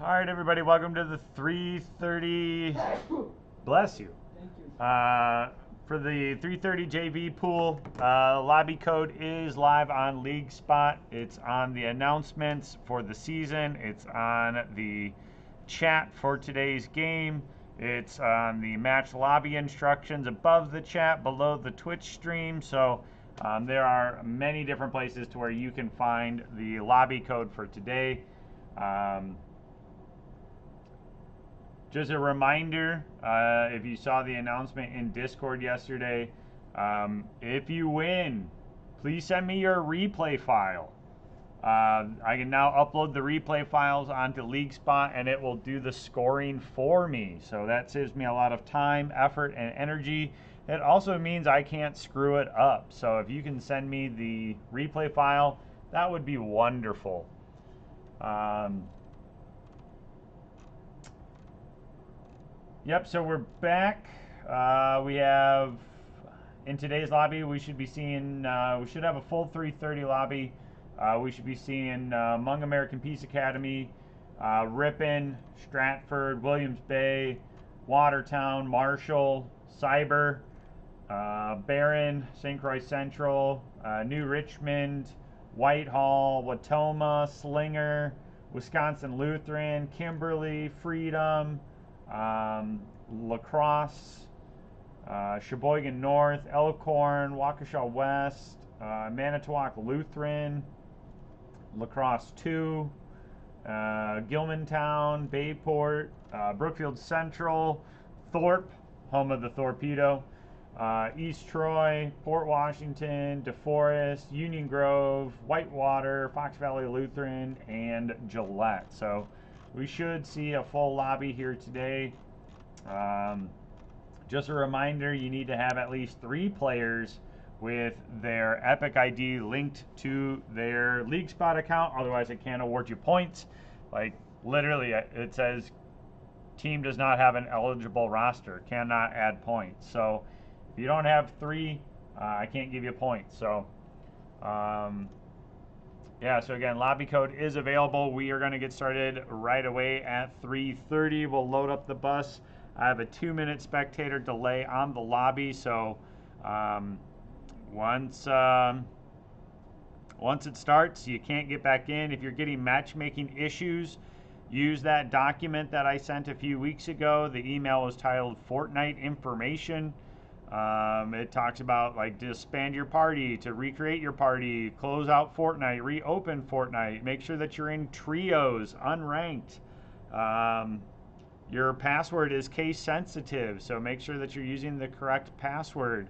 All right, everybody, welcome to the 3:30. Bless you. Thank you. For the 3:30 JV pool, lobby code is live on League Spot. It's on the announcements for the season. It's on the chat for today's game. It's on the match lobby instructions above the chat, below the Twitch stream. So there are many different places to where you can find the lobby code for today. Just a reminder, if you saw the announcement in Discord yesterday, if you win, please send me your replay file. I can now upload the replay files onto League Spot and it will do the scoring for me. So that saves me a lot of time, effort, and energy. It also means I can't screw it up. So if you can send me the replay file, that would be wonderful. Yep, so we're back. We have, in today's lobby, we should be seeing, we should have a full 3:30 lobby. We should be seeing Hmong American Peace Academy, Ripon, Stratford, Williams Bay, Watertown, Marshall, Cyber, Barron, St. Croix Central, New Richmond, Whitehall, Watoma, Slinger, Wisconsin Lutheran, Kimberly, Freedom, La Crosse, Sheboygan North, Elkhorn, Waukesha West, Manitowoc Lutheran, La Crosse 2, Gilmantown, Bayport, Brookfield Central, Thorpe, home of the Torpedo, East Troy, Port Washington, DeForest, Union Grove, Whitewater, Fox Valley Lutheran, and Gillette. So we should see a full lobby here today. Just a reminder, you need to have at least 3 players with their Epic ID linked to their League Spot account, otherwise it can't award you points. Like literally it says team does not have an eligible roster, cannot add points. So if you don't have 3, I can't give you points. So yeah, so again, lobby code is available. We are going to get started right away at 3:30. We'll load up the bus. I have a 2-minute spectator delay on the lobby, so once it starts, you can't get back in. If you're getting matchmaking issues, use that document that I sent a few weeks ago. The email was titled Fortnite Information. It talks about like disband your party, to recreate your party, close out Fortnite, reopen Fortnite, make sure that you're in trios, unranked. Your password is case sensitive, so make sure that you're using the correct password.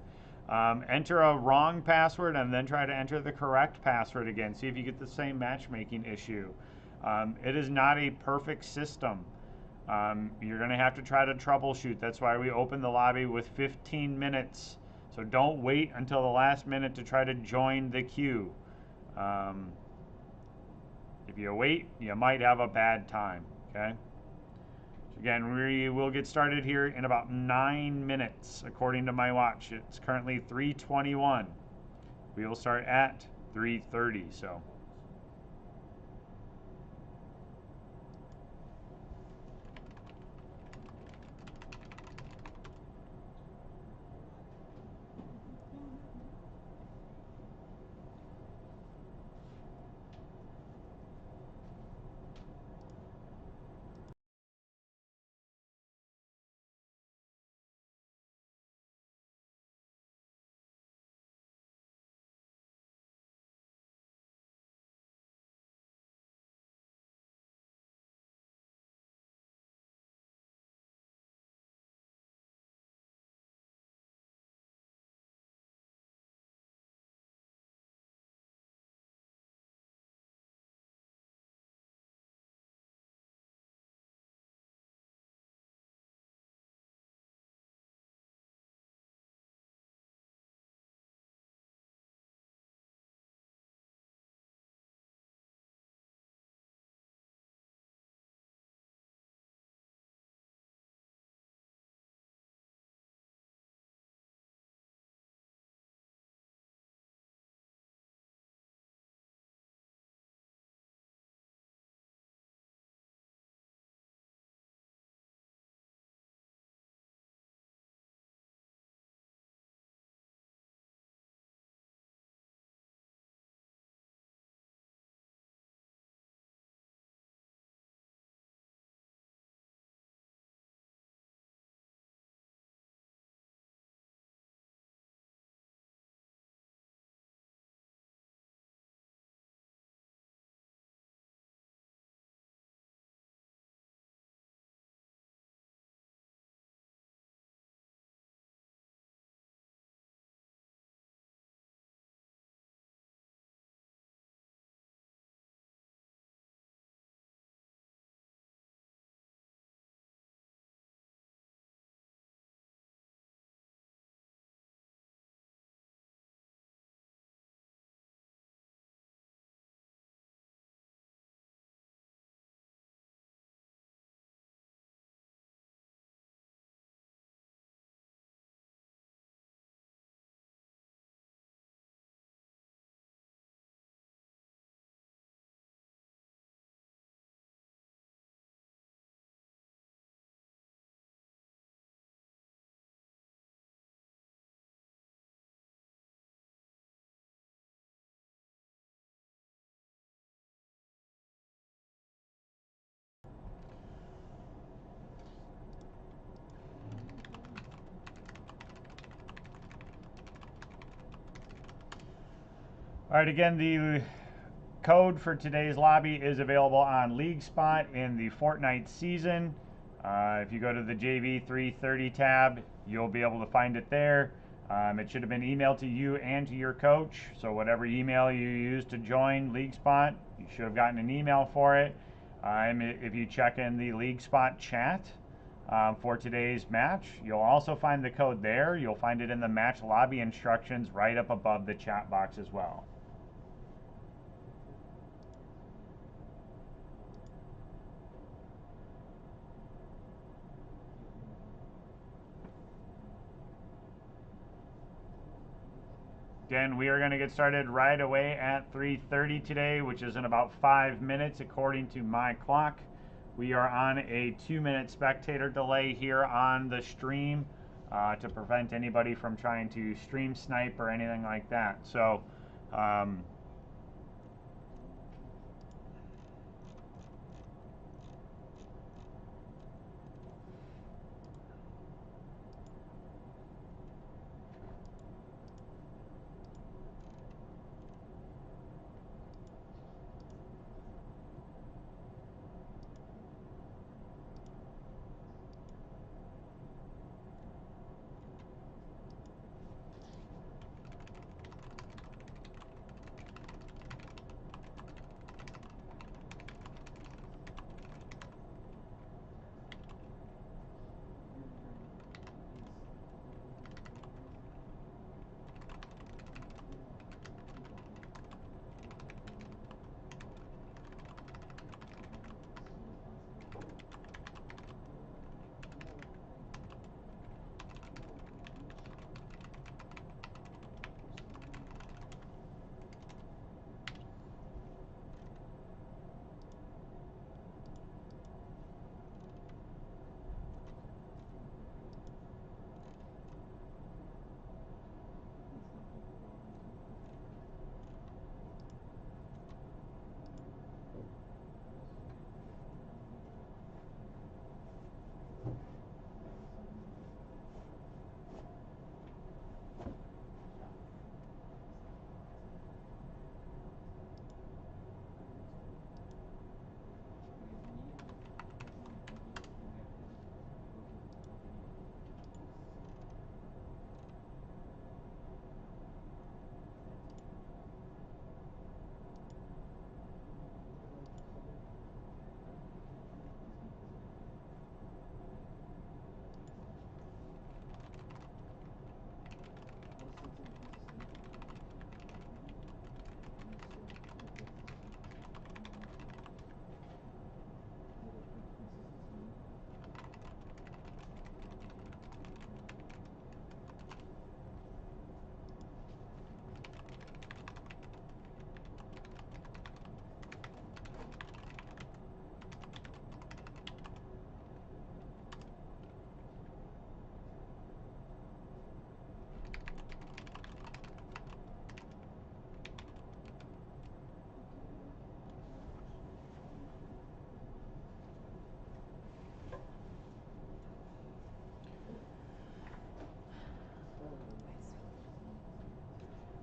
Enter a wrong password and then try to enter the correct password again. See if you get the same matchmaking issue. It is not a perfect system. You're going to have to try to troubleshoot. That's why we open the lobby with 15 minutes. So don't wait until the last minute to try to join the queue. If you wait, you might have a bad time. Okay? So again, we will get started here in about 9 minutes, according to my watch. It's currently 3:21. We will start at 3:30. So. All right, again, the code for today's lobby is available on League Spot in the Fortnite season. If you go to the JV 330 tab, you'll be able to find it there. It should have been emailed to you and to your coach. So whatever email you used to join League Spot, you should have gotten an email for it. If you check in the League Spot chat for today's match, you'll also find the code there. You'll find it in the match lobby instructions right up above the chat box as well. Again, we are going to get started right away at 3:30 today, which is in about 5 minutes according to my clock. We are on a 2-minute spectator delay here on the stream to prevent anybody from trying to stream snipe or anything like that. So,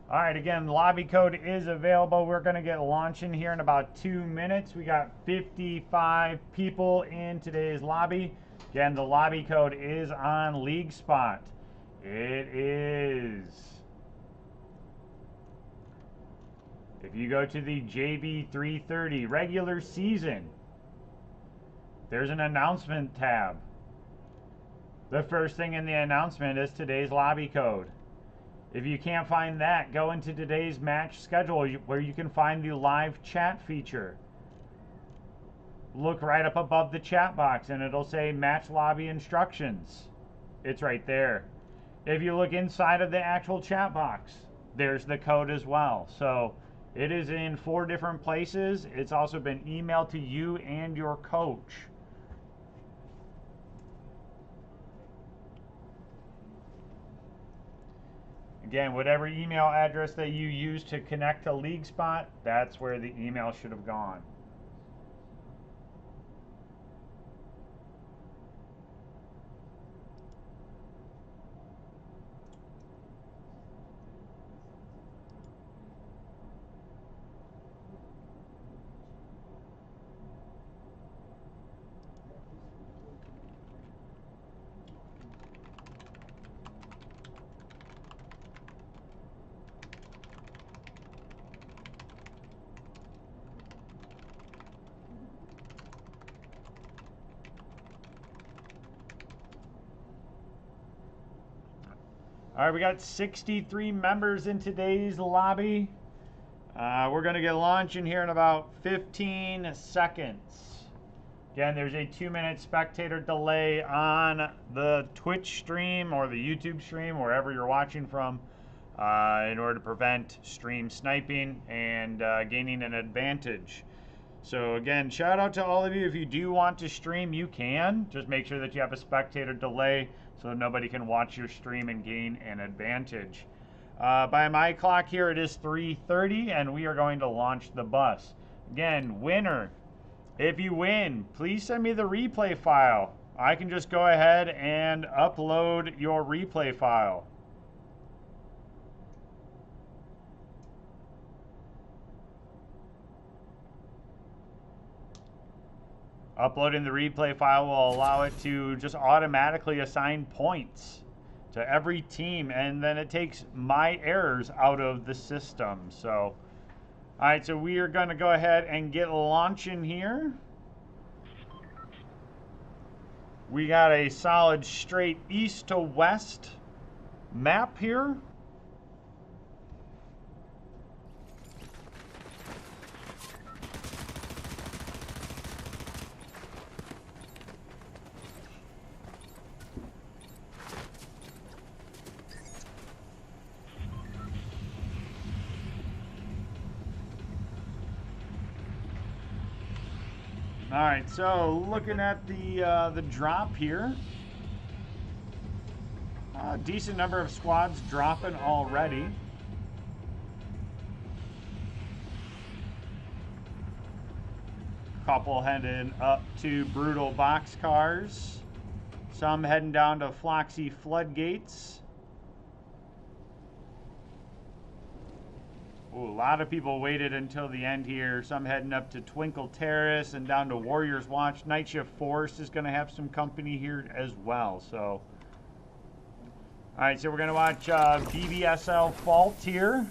all right, again, lobby code is available. We're going to get launching here in about 2 minutes. We got 55 people in today's lobby. Again, the lobby code is on League Spot. It is, if you go to the JV 330 regular season, there's an announcement tab. The first thing in the announcement is today's lobby code. If you can't find that, go into today's match schedule where you can find the live chat feature. Look right up above the chat box and it'll say match lobby instructions. It's right there. If you look inside of the actual chat box, there's the code as well. So it is in 4 different places. It's also been emailed to you and your coach. Again, whatever email address that you use to connect to League Spot, that's where the email should have gone. All right, we got 63 members in today's lobby. We're going to get launching here in about 15 seconds. Again, there's a 2-minute spectator delay on the Twitch stream or the YouTube stream, wherever you're watching from, in order to prevent stream sniping and gaining an advantage. So again, shout out to all of you. If you do want to stream, you can. Just make sure that you have a spectator delay so that nobody can watch your stream and gain an advantage. By my clock here, it is 3:30, and we are going to launch the bus. Again, winner, if you win, please send me the replay file. I can just go ahead and upload your replay file. Uploading the replay file will allow it to just automatically assign points to every team, and then it takes my errors out of the system. So, all right, so we are going to go ahead and get launching here. We got a solid straight east to west map here. All right, so looking at the drop here, a decent number of squads dropping already. Couple heading up to Brutal Boxcars. Some heading down to Floxy Floodgates. Ooh, a lot of people waited until the end here. Some heading up to Twinkle Terrace and down to Warriors Watch. Night Shift Force is going to have some company here as well. So, all right, so we're going to watch BBSL Fault here.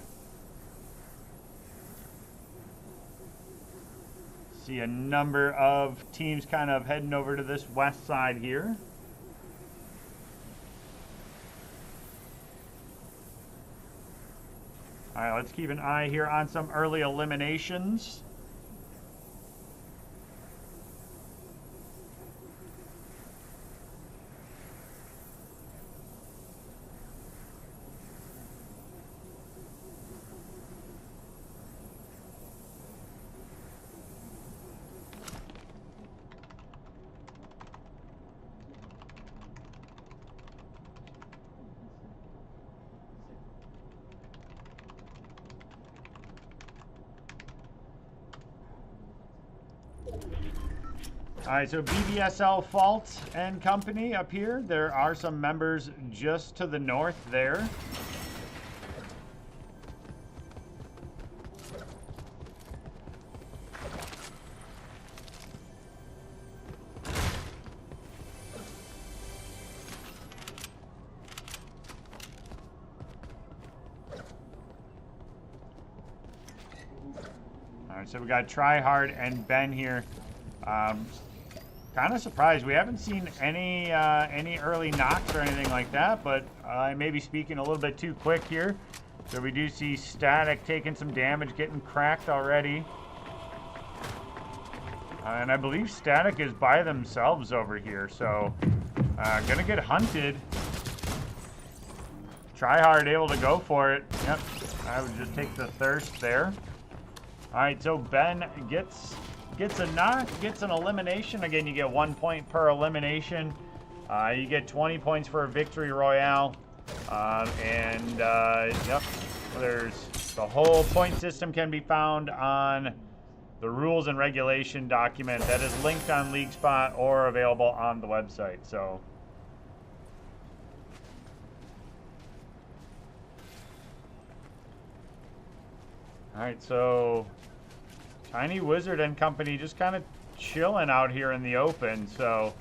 See a number of teams kind of heading over to this west side here. All right, let's keep an eye here on some early eliminations. All right, so BBSL Fault and Company up here. There are some members just to the north there. All right, so we got Tryhard and Ben here. Kind of surprised. We haven't seen any early knocks or anything like that, but I may be speaking a little bit too quick here. So we do see Static taking some damage, getting cracked already. And I believe Static is by themselves over here, so gonna get hunted. Tryhard able to go for it. Yep, I would just take the thirst there. All right, so Ben gets a knock, gets an elimination. Again, you get 1 point per elimination. You get 20 points for a victory royale. Yep, there's the whole point system can be found on the rules and regulation document that is linked on LeagueSpot or available on the website. So, all right, so Tiny Wizard and Company just kind of chilling out here in the open. So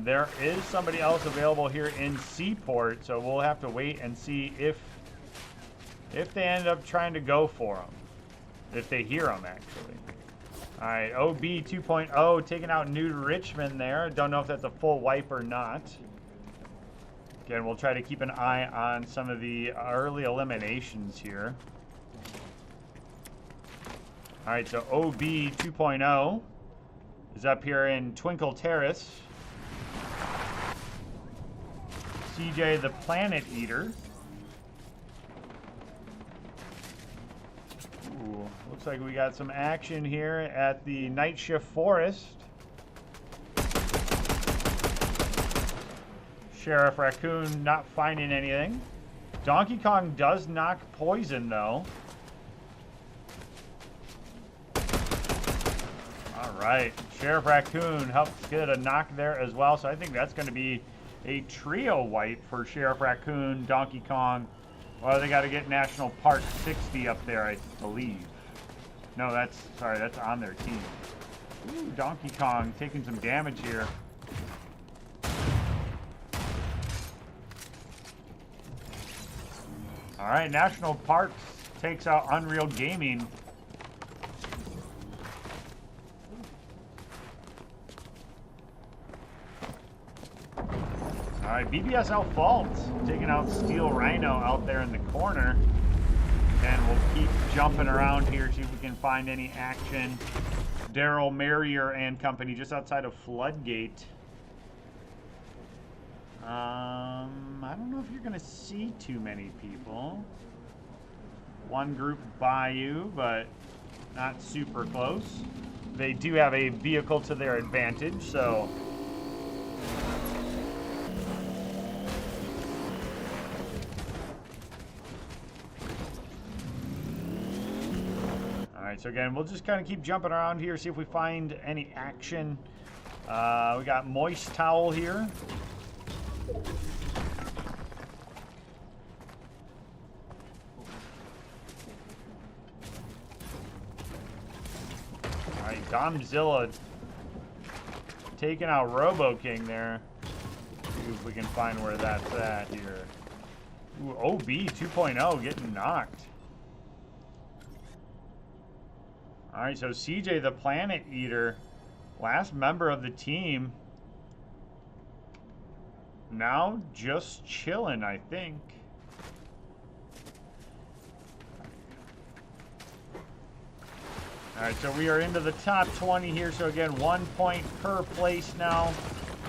there is somebody else available here in Seaport. So we'll have to wait and see if they end up trying to go for them. If they hear them, actually. All right, OB 2.0 taking out New Richmond there. Don't know if that's a full wipe or not. Again, we'll try to keep an eye on some of the early eliminations here. All right, so OB 2.0 is up here in Twinkle Terrace. CJ the Planet Eater. Ooh, looks like we got some action here at the Night Shift Forest. Sheriff Raccoon not finding anything. Donkey Kong does knock poison though. All right, Sheriff Raccoon helps get a knock there as well. So I think that's going to be a trio wipe for Sheriff Raccoon, Donkey Kong. Well, they got to get National Park 60 up there, I believe. No, that's on their team. Ooh, Donkey Kong taking some damage here. All right, National Parks takes out Unreal Gaming. All right, BBSL Fault taking out Steel Rhino out there in the corner. And we'll keep jumping around here, see if we can find any action. Daryl Marrier and company just outside of Floodgate. I don't know if you're going to see too many people. One group by you, but not super close. They do have a vehicle to their advantage, so... Alright, so again, we'll just kind of keep jumping around here, see if we find any action. We got Moist Towel here. Alright, Domzilla taking out Robo King there. See if we can find where that's at here. Ooh, OB 2.0 getting knocked. Alright, so CJ the Planet Eater, last member of the team, now just chilling, I think. Alright, so we are into the top 20 here. So again, 1 point per place now,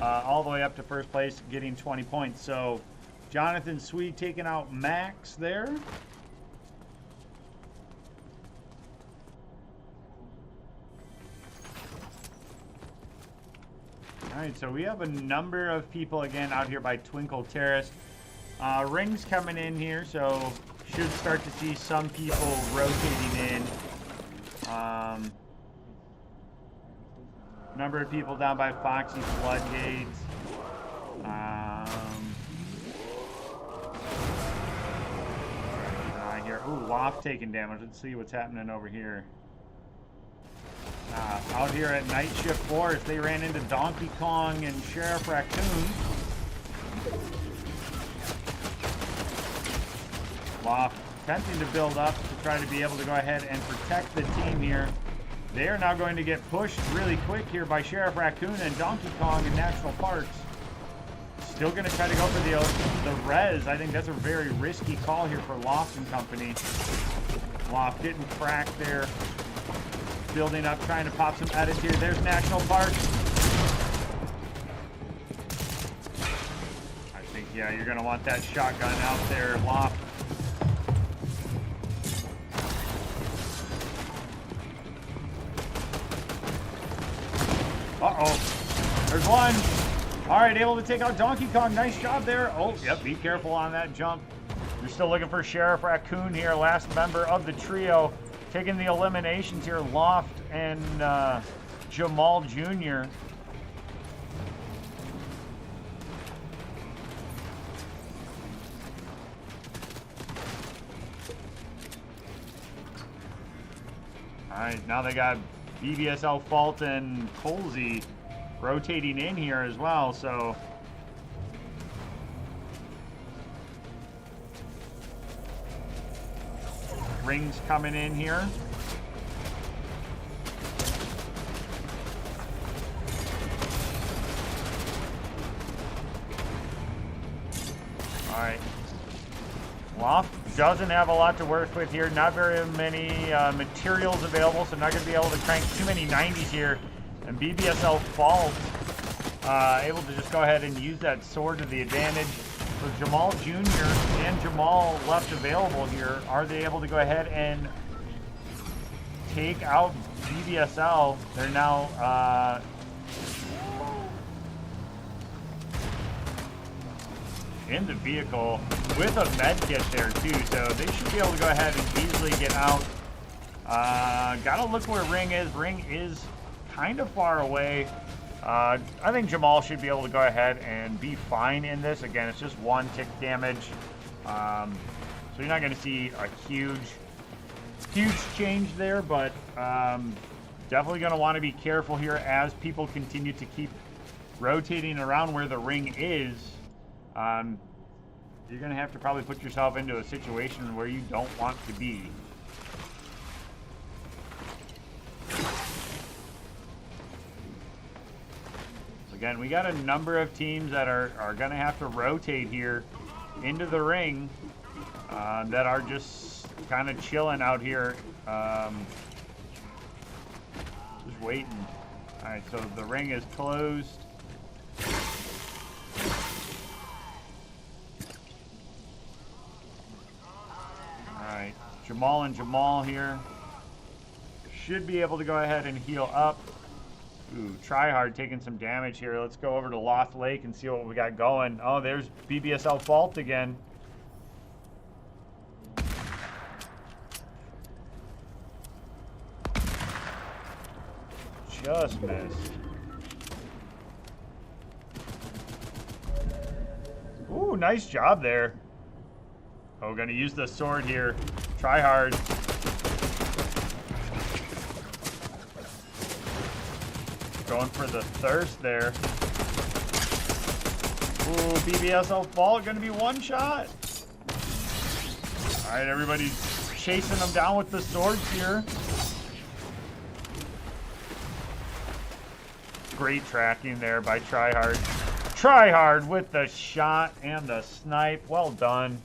all the way up to first place, getting 20 points. So Jonathan Sweet taking out Max there. Alright, so we have a number of people again out here by Twinkle Terrace. Rings coming in here, so should start to see some people rotating in. Number of people down by Foxy Floodgate. Here, ooh, Loft taking damage. Let's see what's happening over here. Out here at Night Shift Forest, they ran into Donkey Kong and Sheriff Raccoon. Loft attempting to build up to try to be able to go ahead and protect the team here. They are now going to get pushed really quick here by Sheriff Raccoon and Donkey Kong in National Parks. Still going to try to go for the res. I think that's a very risky call here for Loft and company. Loft getting cracked there. Building up, trying to pop some edits here. There's National Park. I think, yeah, you're going to want that shotgun out there, Loft. Uh-oh. There's one. All right, able to take out Donkey Kong. Nice job there. Oh, yep, be careful on that jump. You're still looking for Sheriff Raccoon here, last member of the trio. Taking the eliminations here, Loft and Jamal Jr. All right, now they got BBSL Fault and Colsey rotating in here as well, so... Rings coming in here. Loft doesn't have a lot to work with here. Not very many materials available, so not going to be able to crank too many 90s here. And BBSL Fault able to just go ahead and use that sword to the advantage. So Jamal Jr. and Jamal left available here. Are they able to go ahead and take out BBSL? They're now in the vehicle with a med kit there too, so they should be able to go ahead and easily get out. Gotta look where Ring is. Ring is kind of far away. I think Jamal should be able to go ahead and be fine in this. Again, it's just 1 tick damage, so you're not going to see a huge change there, but definitely going to want to be careful here as people continue to keep rotating around where the ring is. You're going to have to probably put yourself into a situation where you don't want to be. Again, we got a number of teams that are going to have to rotate here into the ring that are just kind of chilling out here. Just waiting. All right, so the ring is closed. Alright, Jamal and Jamal here should be able to go ahead and heal up. Ooh, Tryhard taking some damage here. Let's go over to Lost Lake and see what we got going. Oh, there's BBSL Fault again. Just missed. Ooh, nice job there. Oh, we're gonna use the sword here. Try hard. Going for the thirst there. Ooh, BBSL Fault gonna be one shot. All right, everybody's chasing them down with the swords here. Great tracking there by Tryhard. Tryhard with the shot and the snipe. Well done.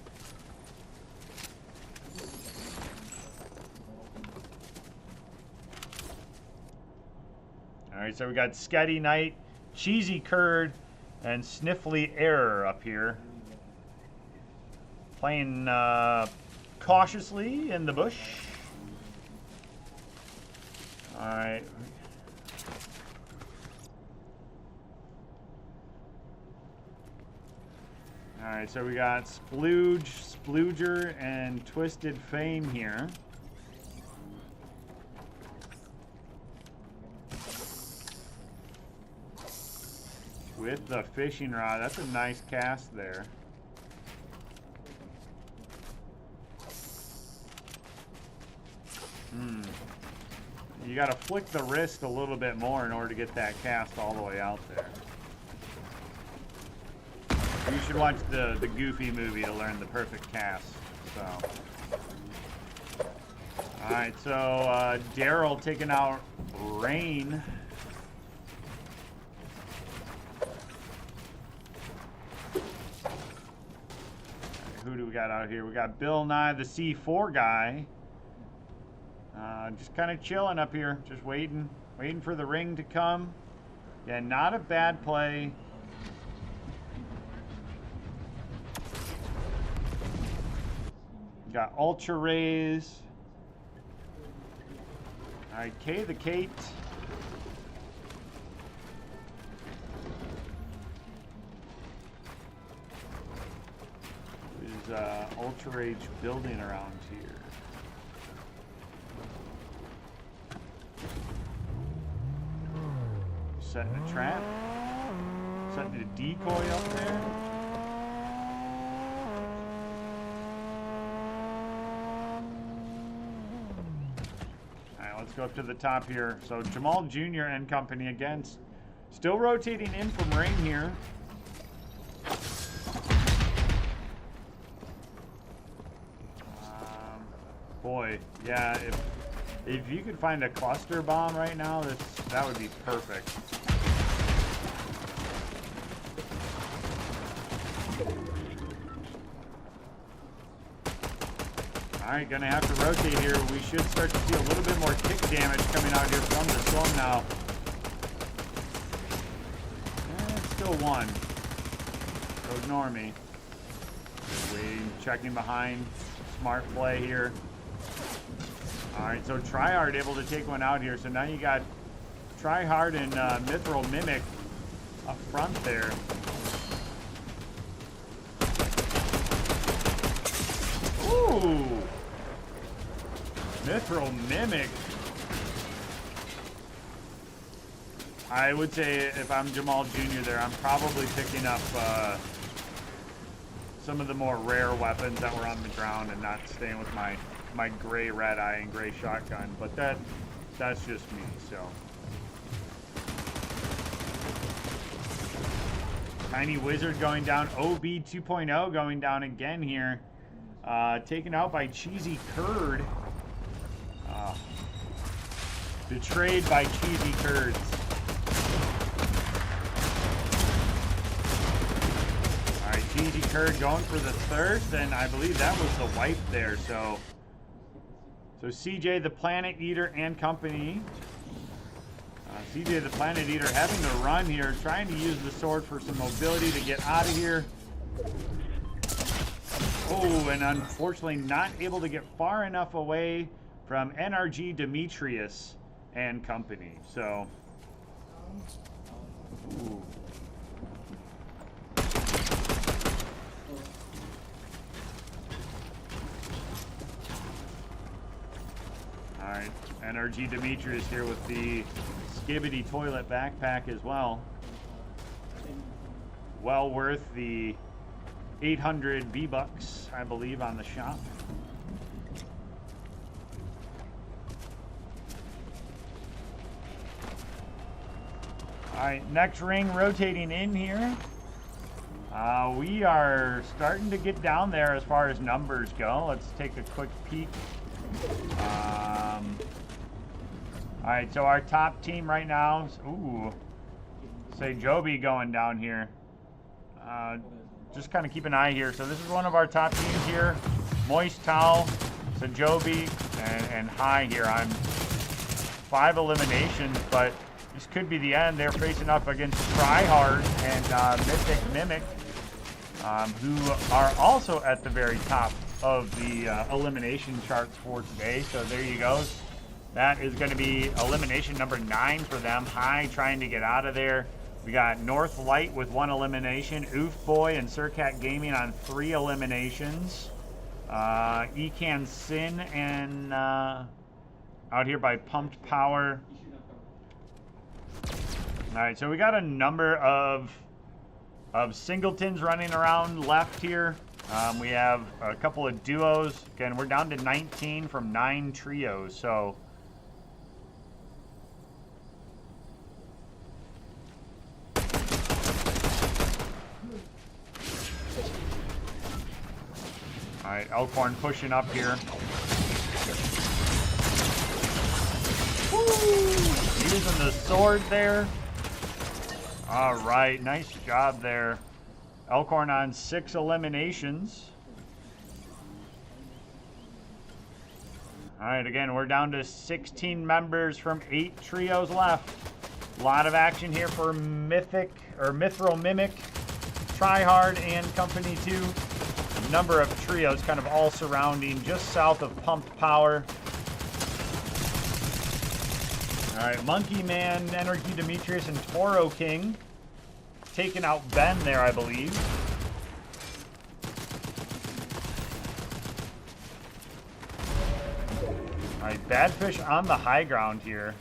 All right, so we got Sketty Knight, Cheesy Curd, and Sniffly Error up here. Playing cautiously in the bush. All right. All right, so we got Splooge, Splooger, and Twisted Fame here. With the fishing rod. That's a nice cast there. You got to flick the wrist a little bit more in order to get that cast all the way out there. You should watch the Goofy movie to learn the perfect cast. So, all right. So Daryl taking out Rain. Who do we got out here? We got Bill Nye, the C4 guy. Just kind of chilling up here, just waiting for the ring to come. Yeah, not a bad play. Got Ultra Rays. All right, K the Kate. There's Ultra Rage building around here. Setting a trap. Setting a decoy up there. Alright, let's go up to the top here. So Jamal Jr. and company against. Still rotating in from Ring here. Boy, yeah, if you could find a cluster bomb right now, that would be perfect. Alright, gonna have to rotate here. We should start to see a little bit more kick damage coming out here from the storm now. It's still one. So ignore me. Waiting, checking behind. Smart play here. Alright, so Tryhard able to take one out here. So now you got Tryhard and Mithril Mimic up front there. Ooh! Mithril Mimic. I would say if I'm Jamal Jr. there, I'm probably picking up some of the more rare weapons that were on the ground and not staying with my gray red eye and gray shotgun. But that's just me, so. Tiny Wizard going down. OB 2.0 going down again here. Taken out by Cheesy Curd. Betrayed by Cheesy Curds. Alright, Cheesy Curd going for the thirst, and I believe that was the wipe there, so CJ the Planet Eater and company. CJ the Planet Eater having to run here, trying to use the sword for some mobility to get out of here. Oh, and unfortunately not able to get far enough away from NRG Demetrius and company. So, ooh. All right, NRG Demetrius here with the Skibbity Toilet backpack as well. Well worth the 800 V-Bucks, I believe, on the shop. Alright, next ring rotating in here. We are starting to get down there as far as numbers go. Let's take a quick peek. Alright, so our top team right now is, ooh, say Joby going down here. Just kind of keep an eye here. So this is one of our top teams here. Moist Towel, Sajobi, and High here on 5 eliminations, but this could be the end. They're facing up against Tryhard and Mystic Mimic, who are also at the very top of the elimination charts for today. So there you go. That is going to be elimination number 9 for them. High trying to get out of there. We got North Light with 1 elimination. Oof Boy and Surcat Gaming on 3 eliminations. Ecan Sin and out here by Pumped Power. Alright, so we got a number of singletons running around left here. We have a couple of duos. Again, we're down to 19 from 9 trios, so alright, Elkhorn pushing up here. Woo! Using the sword there. Alright, nice job there. Elkhorn on 6 eliminations. Alright, again, we're down to 16 members from 8 trios left. A lot of action here for Mithril Mimic, Tryhard, and Company 2. A number of trios kind of all surrounding just south of Pumped Power. Alright, Monkey Man, Energy Demetrius, and Toro King. Taking out Ben there, I believe. Alright, Badfish on the high ground here.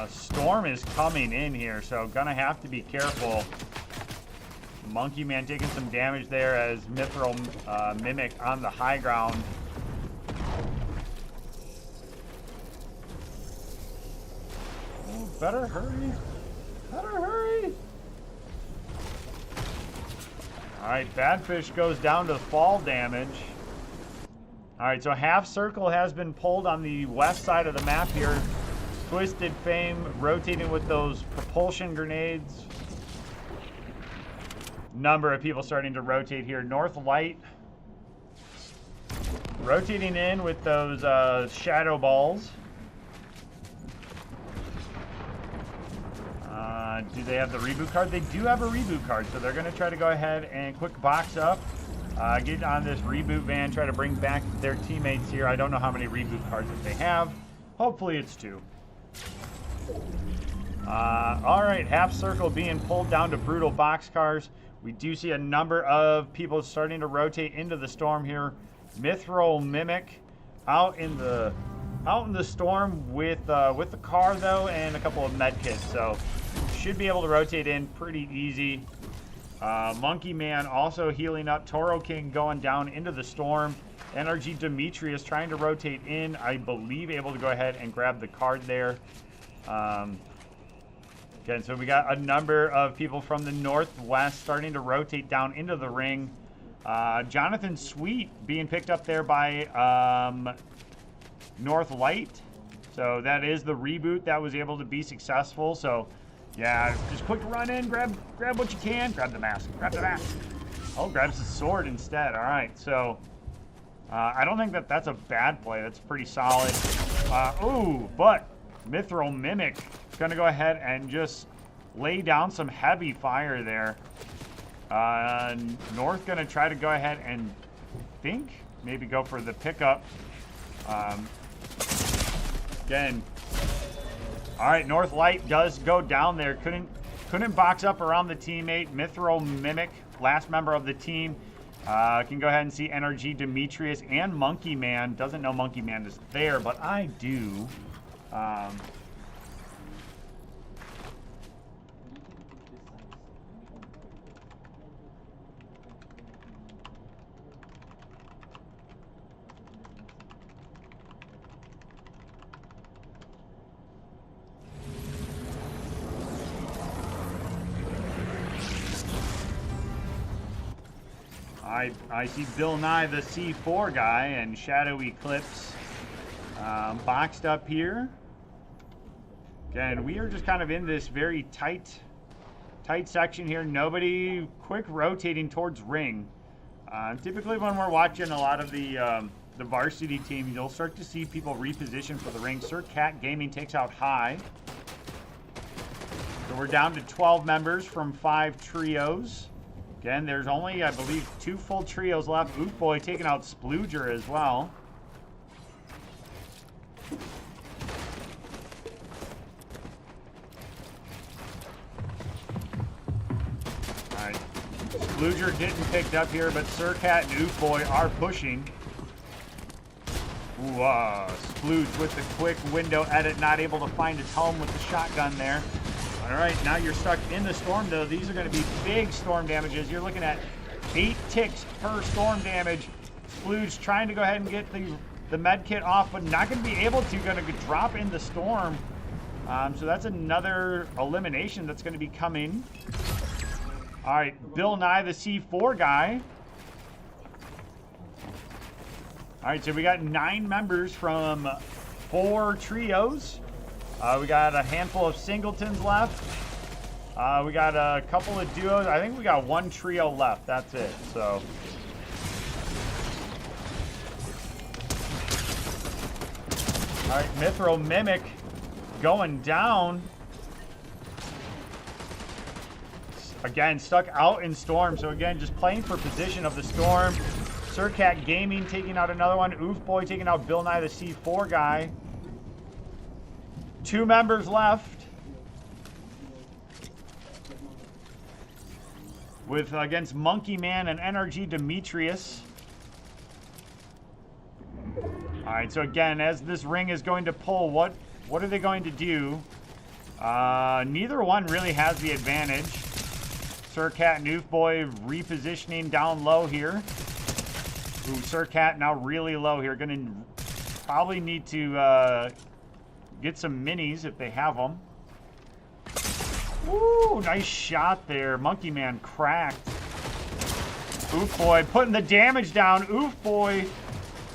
Storm is coming in here, so gonna have to be careful. Monkey Man taking some damage there as Mithril Mimic on the high ground. Oh, better hurry. Better hurry. Alright, Badfish goes down to fall damage. Alright, so half circle has been pulled on the west side of the map here. Twisted Fame rotating with those propulsion grenades. number of people starting to rotate here. North Light rotating in with those shadow balls. Do they have the reboot card? They do have a reboot card, so they're going to try to go ahead and quick box up, get on this reboot van, try to bring back their teammates here. I don't know how many reboot cards that they have. Hopefully it's 2. All right, half circle being pulled down to brutal boxcars. We do see a number of people starting to rotate into the storm here. Mithril Mimic out in the storm with the car though, and a couple of med kits, so should be able to rotate in pretty easy. Monkey Man also healing up. Toro King going down into the storm. NRG Demetrius trying to rotate in, I believe able to go ahead and grab the card there. Again, so we got a number of people from the northwest starting to rotate down into the ring. Jonathan Sweet being picked up there by North Light. So that is the reboot that was able to be successful. So yeah, just quick run in, grab what you can. Grab the mask, grab the mask. Oh, grabs the sword instead. All right, so I don't think that that's a bad play. That's pretty solid. Ooh, but Mithril Mimic is going to go ahead and just lay down some heavy fire there. North going to try to go ahead and maybe go for the pickup. Again, all right, North Light does go down there. Couldn't box up around the teammate. Mithril Mimic, last member of the team. Can go ahead and see NRG Demetrius and Monkey Man. Doesn't know Monkey Man is there, but I do. I see Bill Nye, the C4 guy, and Shadow Eclipse boxed up here. Again, we are just kind of in this very tight section here. Nobody quick rotating towards ring. Typically when we're watching a lot of the varsity team, you'll start to see people reposition for the ring. Sir Cat Gaming takes out High. So we're down to 12 members from 5 trios. Again, there's only, I believe, 2 full trios left. Oof Boy taking out Splooger as well. Alright. Splooger getting picked up here, but Sir Cat and Oof Boy are pushing. Ooh, Splooge with the quick window edit, not able to find his home with the shotgun there. All right, now you're stuck in the storm, though. These are going to be big storm damages. You're looking at 8 ticks per storm damage. Splooge trying to go ahead and get the med kit off, but not going to be able to. Going to drop in the storm. So that's another elimination that's going to be coming. All right, Bill Nye, the C4 guy. All right, so we got 9 members from 4 trios. We got a handful of singletons left. We got a couple of duos. I think we got 1 trio left. That's it. So. All right, Mithril Mimic going down. Again, stuck out in storm. So again, just playing for position of the storm. Sir Cat Gaming taking out another one. Oof Boy taking out Bill Nye, the C4 guy. 2 members left. With against Monkey Man and NRG Demetrius. Alright, so again, as this ring is going to pull, what are they going to do? Neither one really has the advantage. Sir Cat and Oof Boy repositioning down low here. Ooh, Sir Cat now really low here. Gonna probably need to get some minis if they have them. Woo, nice shot there. Monkey Man cracked. Oof Boy putting the damage down. Oof Boy.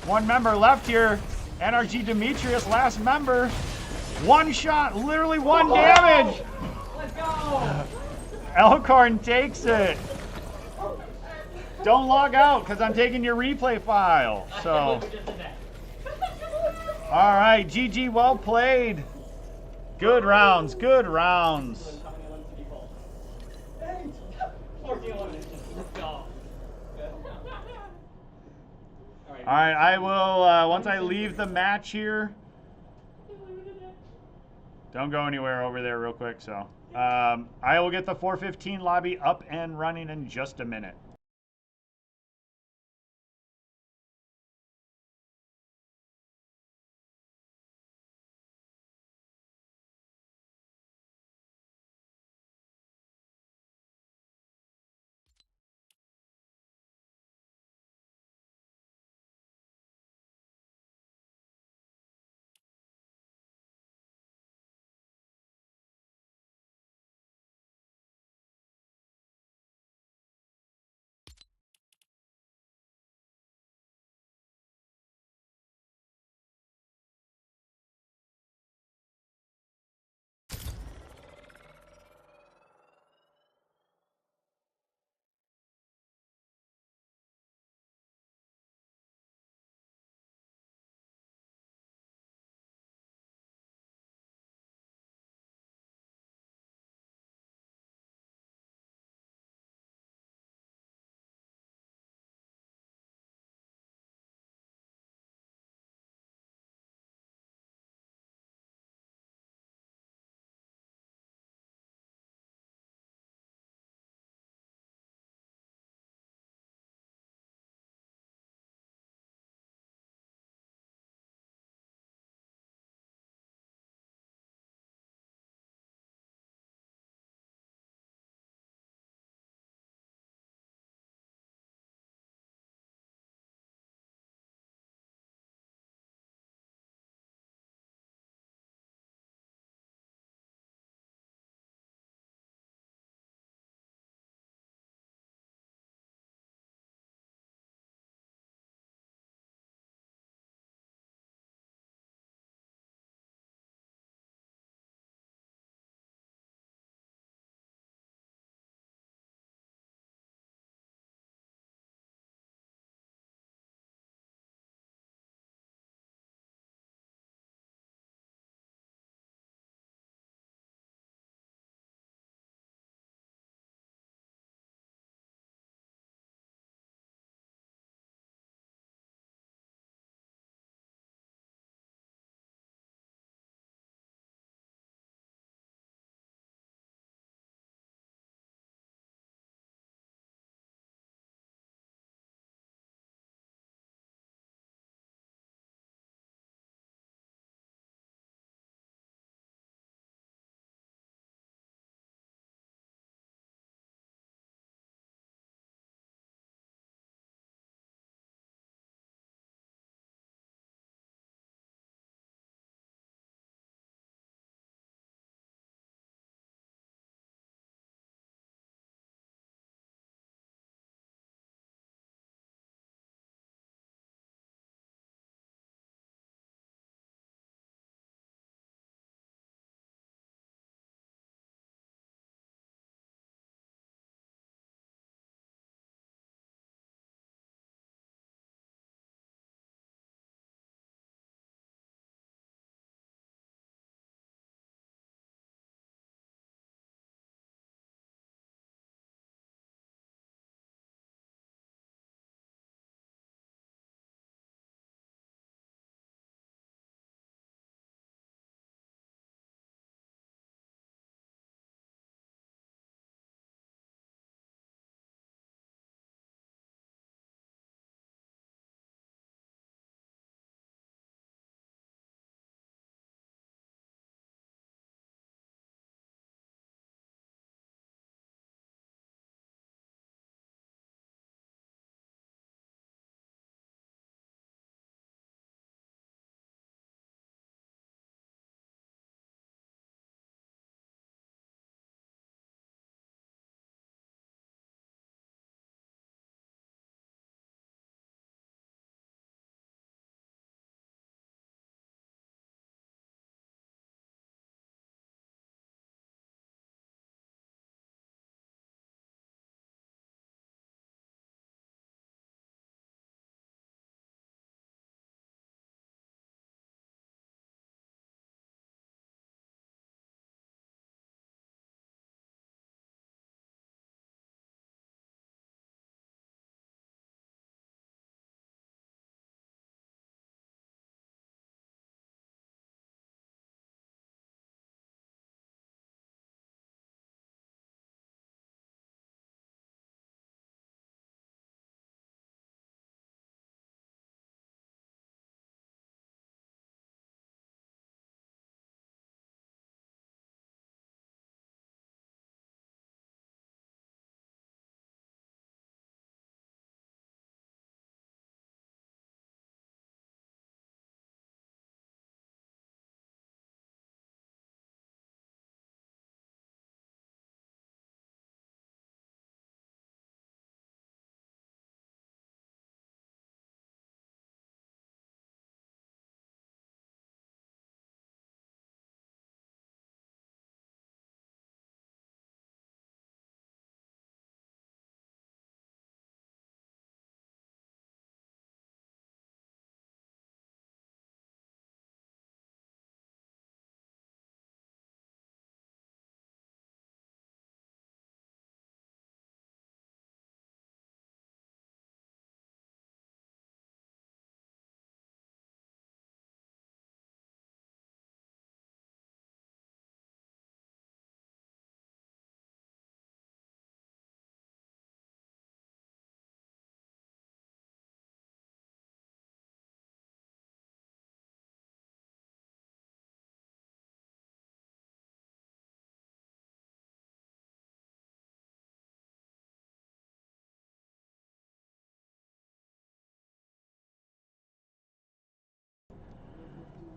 1 member left here. NRG Demetrius, last member. 1 shot, literally 1 damage. Let's go. Elkhorn takes it. Don't log out because I'm taking your replay file. So. All right, GG, well played. Good rounds, good rounds. All right, I will, once I leave the match here, don't go anywhere over there real quick, so. I will get the 415 lobby up and running in just a minute.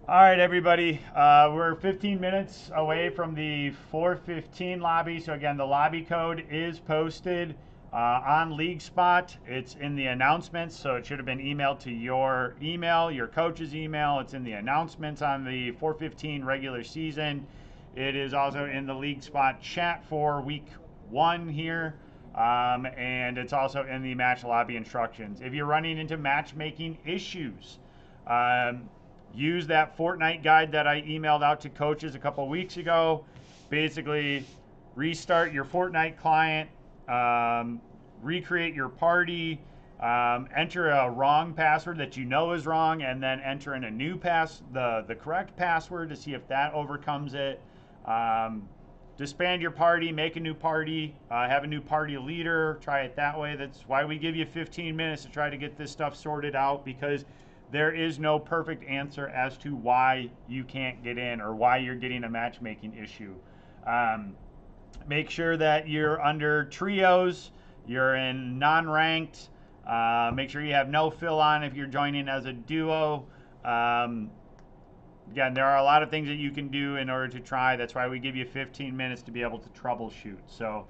All right, everybody. We're 15 minutes away from the 4:15 lobby. So again, the lobby code is posted on League Spot. It's in the announcements, so it should have been emailed to your email, your coach's email. It's in the announcements on the 4:15 regular season. It is also in the League Spot chat for week 1 here. And it's also in the match lobby instructions. If you're running into matchmaking issues, um, use that Fortnite guide that I emailed out to coaches a couple weeks ago. Basically, restart your Fortnite client, recreate your party, enter a wrong password that you know is wrong, and then enter in a new the correct password to see if that overcomes it. Disband your party, make a new party, have a new party leader, try it that way. That's why we give you 15 minutes to try to get this stuff sorted out, because there is no perfect answer as to why you can't get in or why you're getting a matchmaking issue. Make sure that you're under trios, you're in non-ranked, make sure you have no fill on if you're joining as a duo. Again, there are a lot of things that you can do in order to try. That's why we give you 15 minutes to be able to troubleshoot. So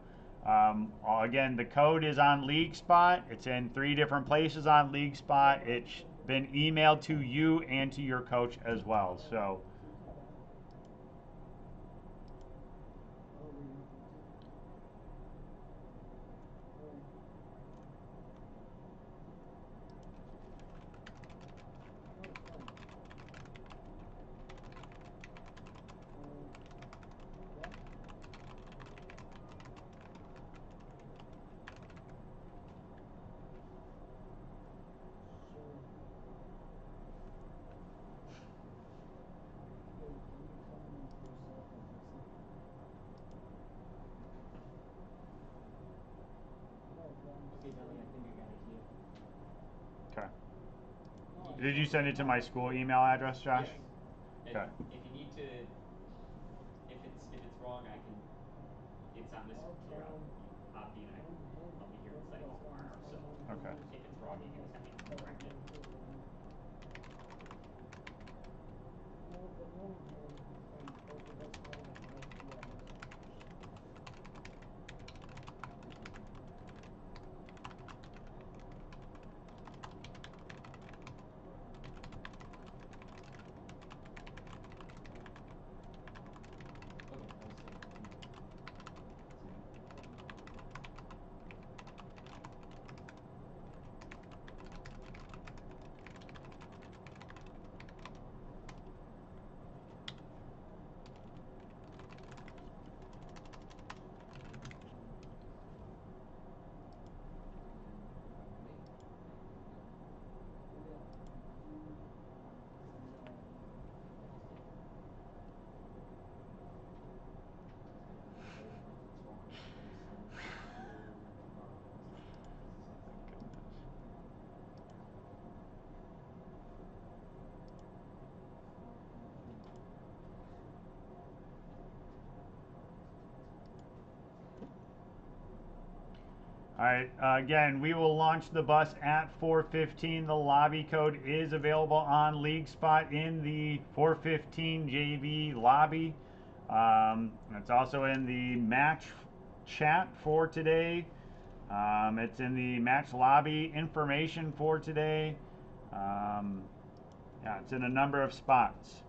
again, the code is on League Spot. It's in 3 different places on League Spot. It's been emailed to you and to your coach as well. So okay. Did you send it to my school email address, Josh? Yes. Okay. If you need to, if it's wrong, I can. It's on this computer. I'll be here in site tomorrow. So Okay. if it's wrong, you can send me to correct it. All right. Again, we will launch the bus at 4:15. The lobby code is available on League Spot in the 4:15 JV lobby. It's also in the match chat for today. It's in the match lobby information for today. Yeah, it's in a number of spots.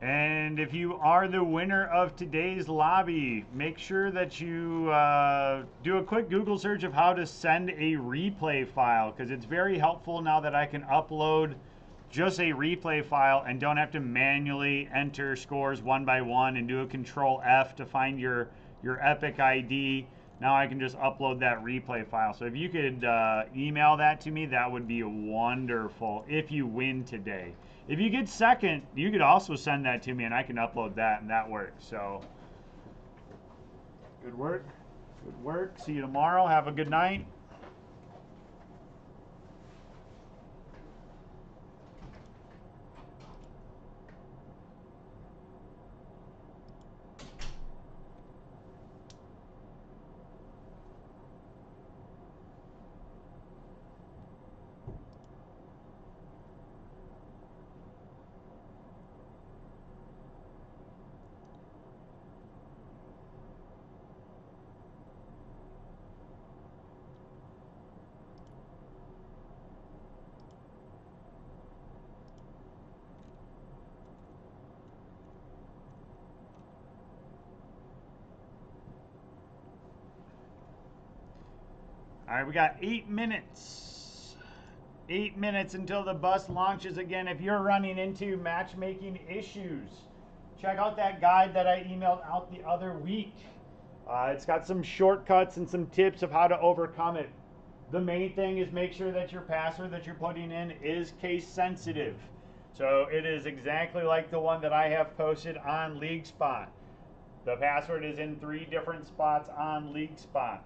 And if you are the winner of today's lobby, make sure that you do a quick Google search of how to send a replay file, because it's very helpful now that I can upload just a replay file and don't have to manually enter scores one by one and do a control F to find your Epic ID. Now I can just upload that replay file. So if you could email that to me, that would be wonderful if you win today. If you get second, you could also send that to me and I can upload that, and that works. So good work. Good work. See you tomorrow. Have a good night. All right, we got 8 minutes. 8 minutes until the bus launches again. If you're running into matchmaking issues, check out that guide that I emailed out the other week. It's got some shortcuts and some tips of how to overcome it. The main thing is make sure that your password that you're putting in is case sensitive. So it is exactly like the one that I have posted on LeagueSpot. The password is in 3 different spots on LeagueSpot.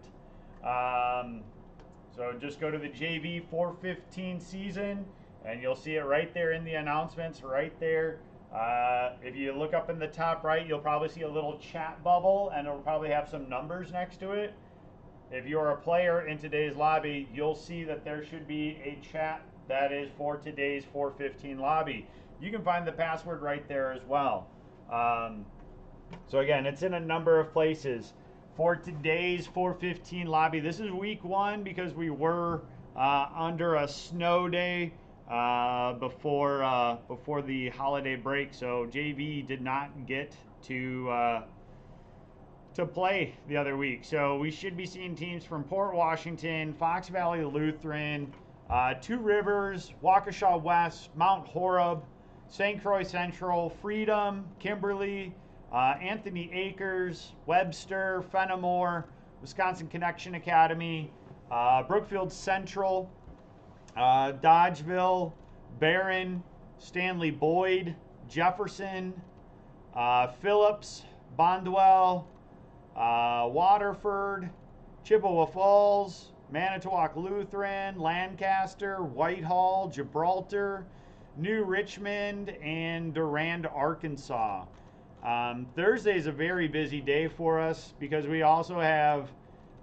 So just go to the JV 415 season and you'll see it right there in the announcements right there. If you look up in the top right, you'll probably see a little chat bubble and it'll probably have some numbers next to it. If you're a player in today's lobby, you'll see that there should be a chat that is for today's 415 lobby. You can find the password right there as well. So again, it's in a number of places. For today's 415 lobby, this is week 1 because we were under a snow day before the holiday break, so JV did not get to play the other week. So we should be seeing teams from Port Washington, Fox Valley Lutheran, Two Rivers, Waukesha West, Mount Horeb, St. Croix Central, Freedom, Kimberly, Anthony Acres, Webster, Fenimore, Wisconsin Connection Academy, Brookfield Central, Dodgeville, Barron, Stanley Boyd, Jefferson, Phillips, Bondwell, Waterford, Chippewa Falls, Manitowoc Lutheran, Lancaster, Whitehall, Gibraltar, New Richmond, and Durand, Arkansas. Thursday is a very busy day for us because we also have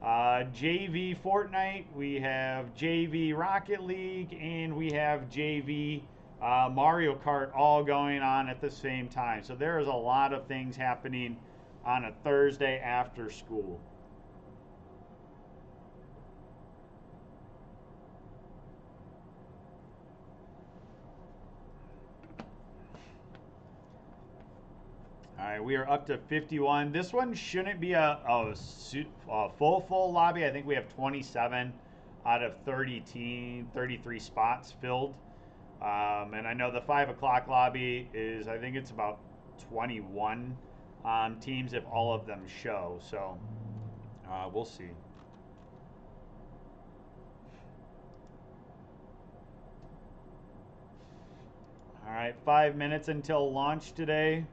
JV Fortnite, we have JV Rocket League, and we have JV Mario Kart all going on at the same time. So there is a lot of things happening on a Thursday after school. All right, we are up to 51. This one shouldn't be a full lobby. I think we have 27 out of 33 spots filled. And I know the 5 o'clock lobby is, I think it's about 21 teams if all of them show. So we'll see. All right, 5 minutes until launch today.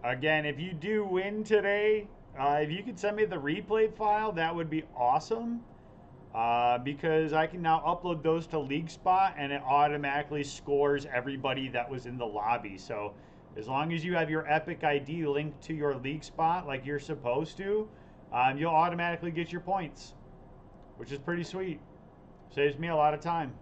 Again, if you do win today, if you could send me the replay file, that would be awesome. Because I can now upload those to League Spot and it automatically scores everybody that was in the lobby. So as long as you have your Epic ID linked to your League Spot like you're supposed to, you'll automatically get your points, which is pretty sweet. Saves me a lot of time.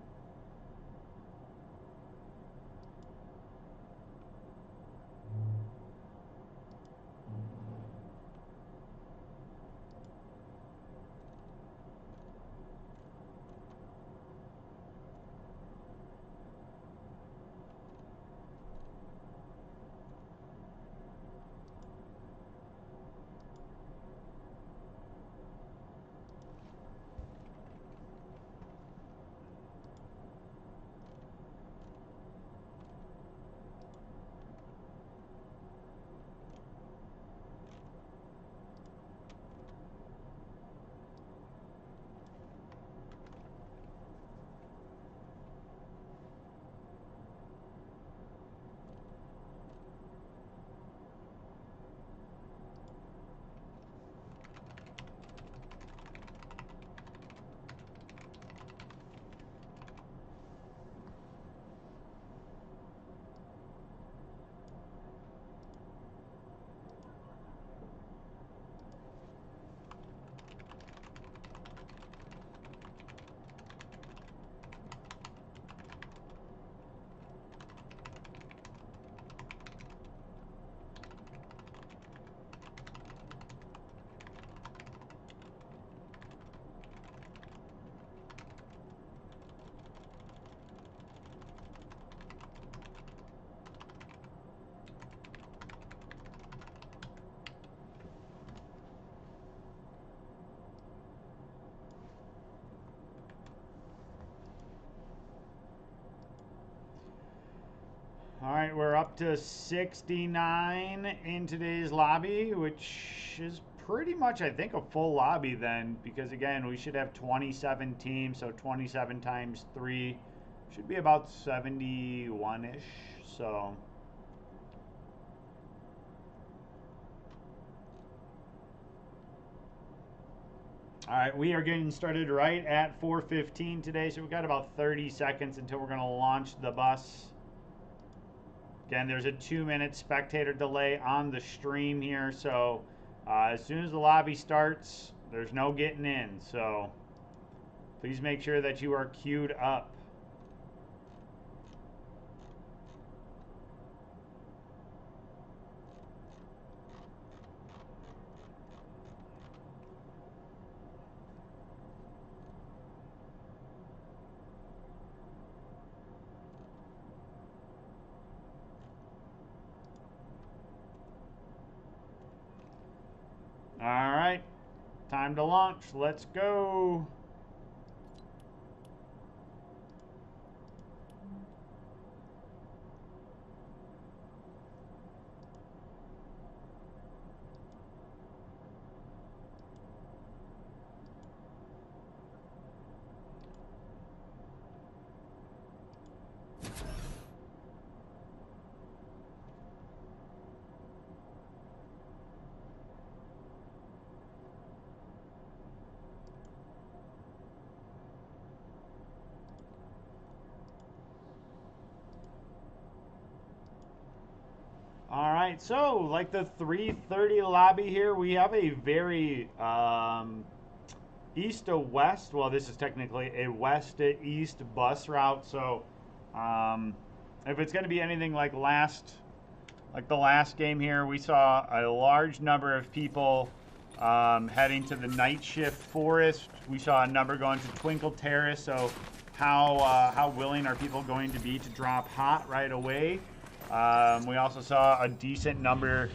All right, we're up to 69 in today's lobby, which is pretty much, I think, a full lobby then, because again, we should have 27 teams, so 27 times 3 should be about 71-ish, so... All right, we are getting started right at 4:15 today, so we've got about 30 seconds until we're going to launch the bus. Again, there's a 2-minute spectator delay on the stream here, so as soon as the lobby starts, there's no getting in. So please make sure that you are queued up. All right, time to launch. Let's go. All right, so like the 3:30 lobby here, we have a very east to west. Well, this is technically a west to east bus route. So if it's going to be anything like the last game here, we saw a large number of people heading to the night shift forest. We saw a number going to Twinkle Terrace. So how willing are people going to be to drop hot right away? We also saw a decent number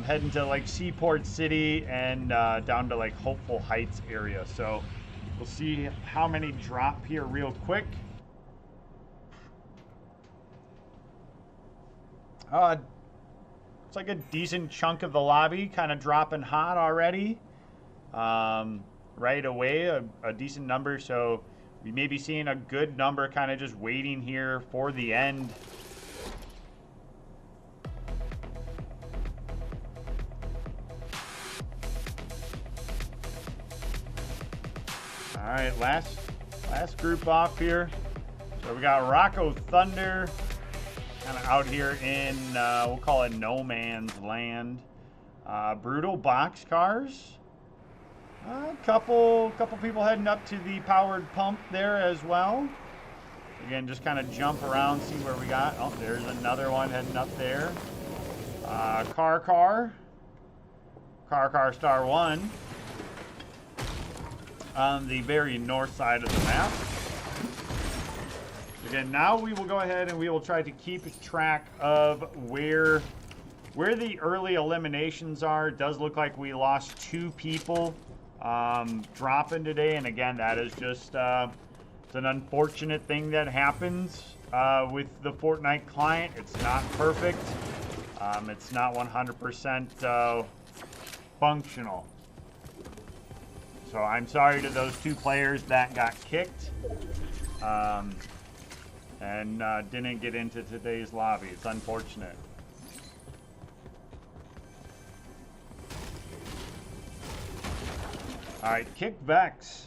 heading to like Seaport City and down to like Hopeful Heights area. So we'll see how many drop here real quick. It's like a decent chunk of the lobby kind of dropping hot already. Right away, a decent number. So we may be seeing a good number kind of just waiting here for the end. right, last group off here. So we got Rocco Thunder, kind of out here in, we'll call it no man's land. Brutal Boxcars. A couple people heading up to the powered pump there as well. Again, just kind of jump around, see where we got. Oh, there's another one heading up there. Car Star 1 on the very north side of the map. Again, now we will go ahead and we will try to keep track of where the early eliminations are. It does look like we lost 2 people dropping today, and again, that is just it's an unfortunate thing that happens with the Fortnite client. It's not perfect. It's not 100% functional. So I'm sorry to those 2 players that got kicked and didn't get into today's lobby. It's unfortunate. All right, Kick Vex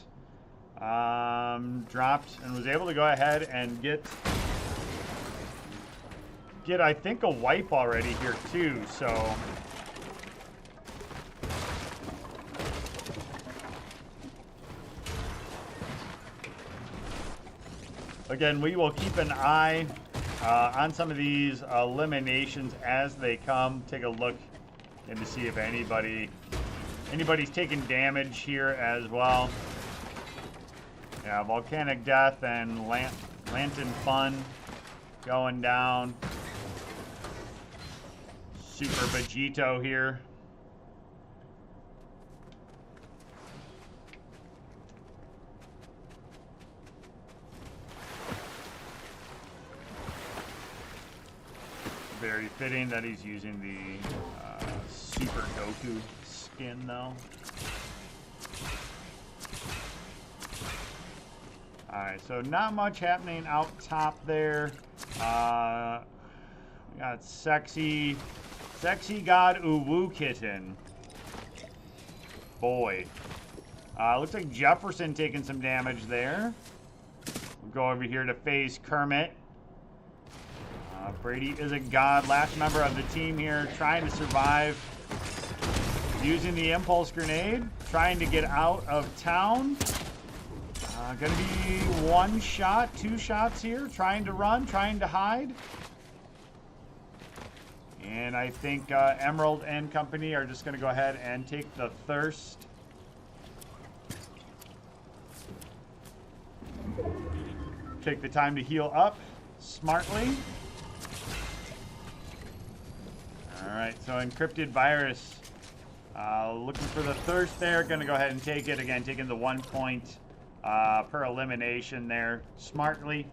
dropped and was able to go ahead and get I think a wipe already here too. So again, we will keep an eye on some of these eliminations as they come. Take a look and to see if anybody's taking damage here as well. Yeah, Volcanic Death and Lantern Fun going down. Super Vegito here. Very fitting that he's using the Super Goku skin though. Alright, so not much happening out top there. We got Sexy God Uwu Kitten. Boy. Looks like Jefferson taking some damage there. We'll go over here to FaZe Kermit. Brady is a god, last member of the team here, trying to survive. Using the impulse grenade, trying to get out of town. Gonna be 1 shot, 2 shots here, trying to run, trying to hide. And I think Emerald and company are just gonna go ahead and take the thirst. Take the time to heal up smartly. Alright, so Encrypted Virus. Looking for the thirst there. Going to go ahead and take it. Again, taking the 1 point per elimination there smartly.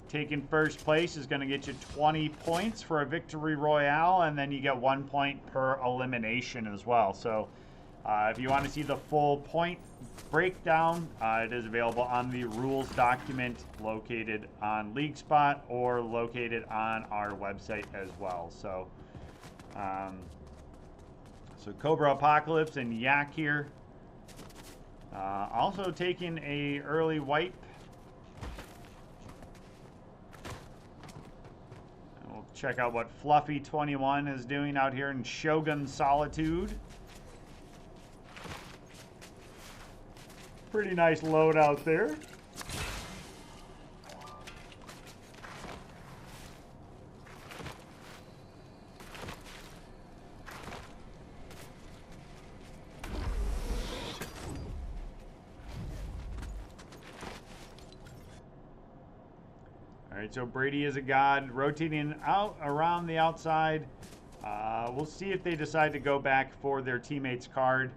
Taking first place is going to get you 20 points for a victory royale, and then you get 1 point per elimination as well. So if you want to see the full point breakdown, it is available on the rules document located on LeagueSpot or located on our website as well. So so Cobra Apocalypse and Yak here. Also taking a early wipe. We'll check out what Fluffy21 is doing out here in Shogun Solitude. Pretty nice load out there. All right, so Brady is a god, rotating out around the outside. We'll see if they decide to go back for their teammate's card.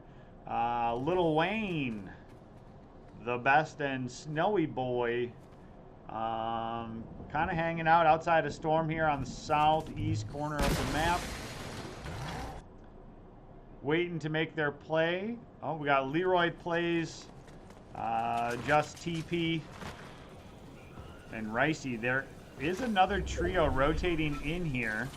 Lil Wayne, the best, and Snowy Boy, kind of hanging out outside of Storm here on the southeast corner of the map. Waiting to make their play. Oh, we got Leroy Plays, Just TP, and Ricey. There is another trio rotating in here.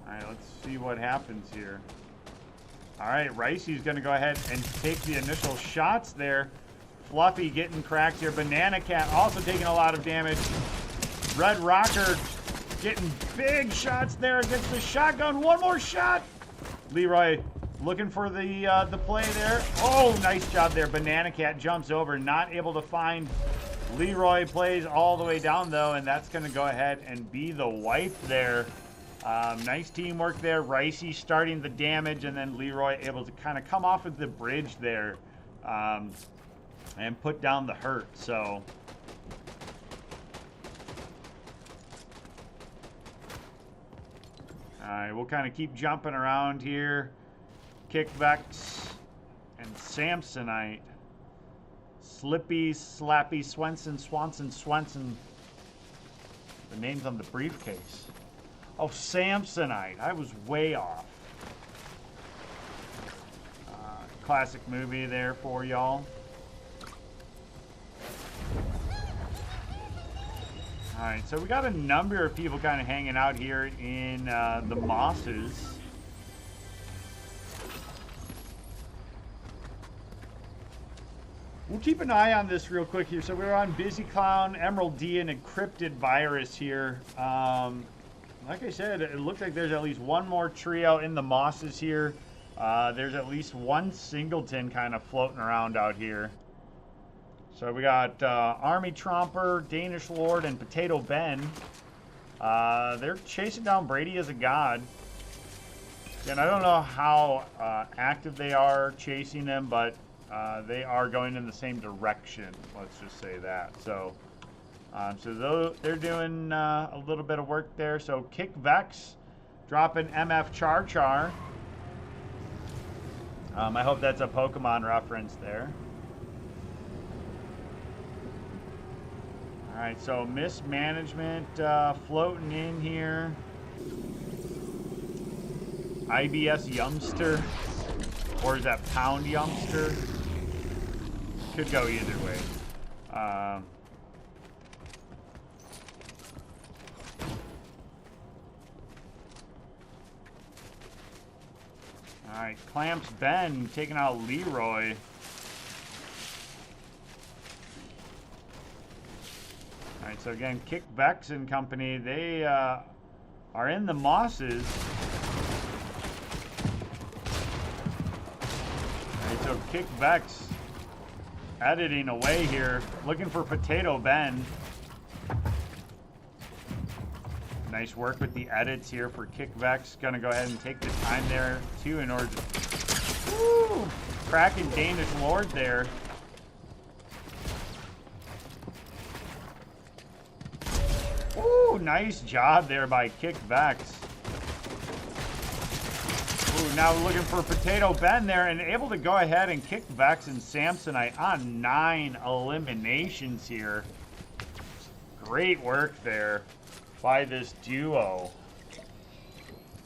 All right, let's see what happens here. All right, Ricey's going to go ahead and take the initial shots there. Fluffy getting cracked here. Banana Cat also taking a lot of damage. Red Rocker getting big shots there against the shotgun. One more shot. Leroy looking for the play there. Oh, nice job there. Banana Cat jumps over, not able to find Leroy. Plays all the way down, though, and that's going to go ahead and be the wipe there. Nice teamwork there. Ricey starting the damage, and then Leroy able to kind of come off of the bridge there and put down the hurt. So alright, we'll kind of keep jumping around here. Kickbacks and Samsonite. Slippy, Slappy, Swenson, Swanson. The name's on the briefcase. Oh, Samsonite. I was way off. Classic movie there for y'all. Alright, so we got a number of people kind of hanging out here in the mosses. We'll keep an eye on this real quick here. So we're on Busy Clown, Emerald D, and Encrypted Virus here. Like I said, it looks like there's at least one more trio in the mosses here. There's at least one singleton kind of floating around out here. So we got Army Tromper, Danish Lord, and Potato Ben. They're chasing down Brady as a god. And I don't know how active they are chasing him, but they are going in the same direction. Let's just say that. So they're doing a little bit of work there. So Kick Vex dropping MF Char Char. I hope that's a Pokemon reference there. All right, so Mismanagement floating in here. IBS Youngster, or is that Pound Youngster? Could go either way. All right, Clamps Ben taking out Leroy. All right, so again, Kick Vex and company, they are in the mosses. All right, so Kick Vex editing away here, looking for Potato Ben. Nice work with the edits here for Kick Vex. Gonna go ahead and take the time there too in order to cracking Danish Lord there. Ooh, nice job there by Kick Vex. Ooh, now looking for Potato Ben there and able to go ahead and Kick Vex and Samsonite on 9 eliminations here. Great work there by this duo.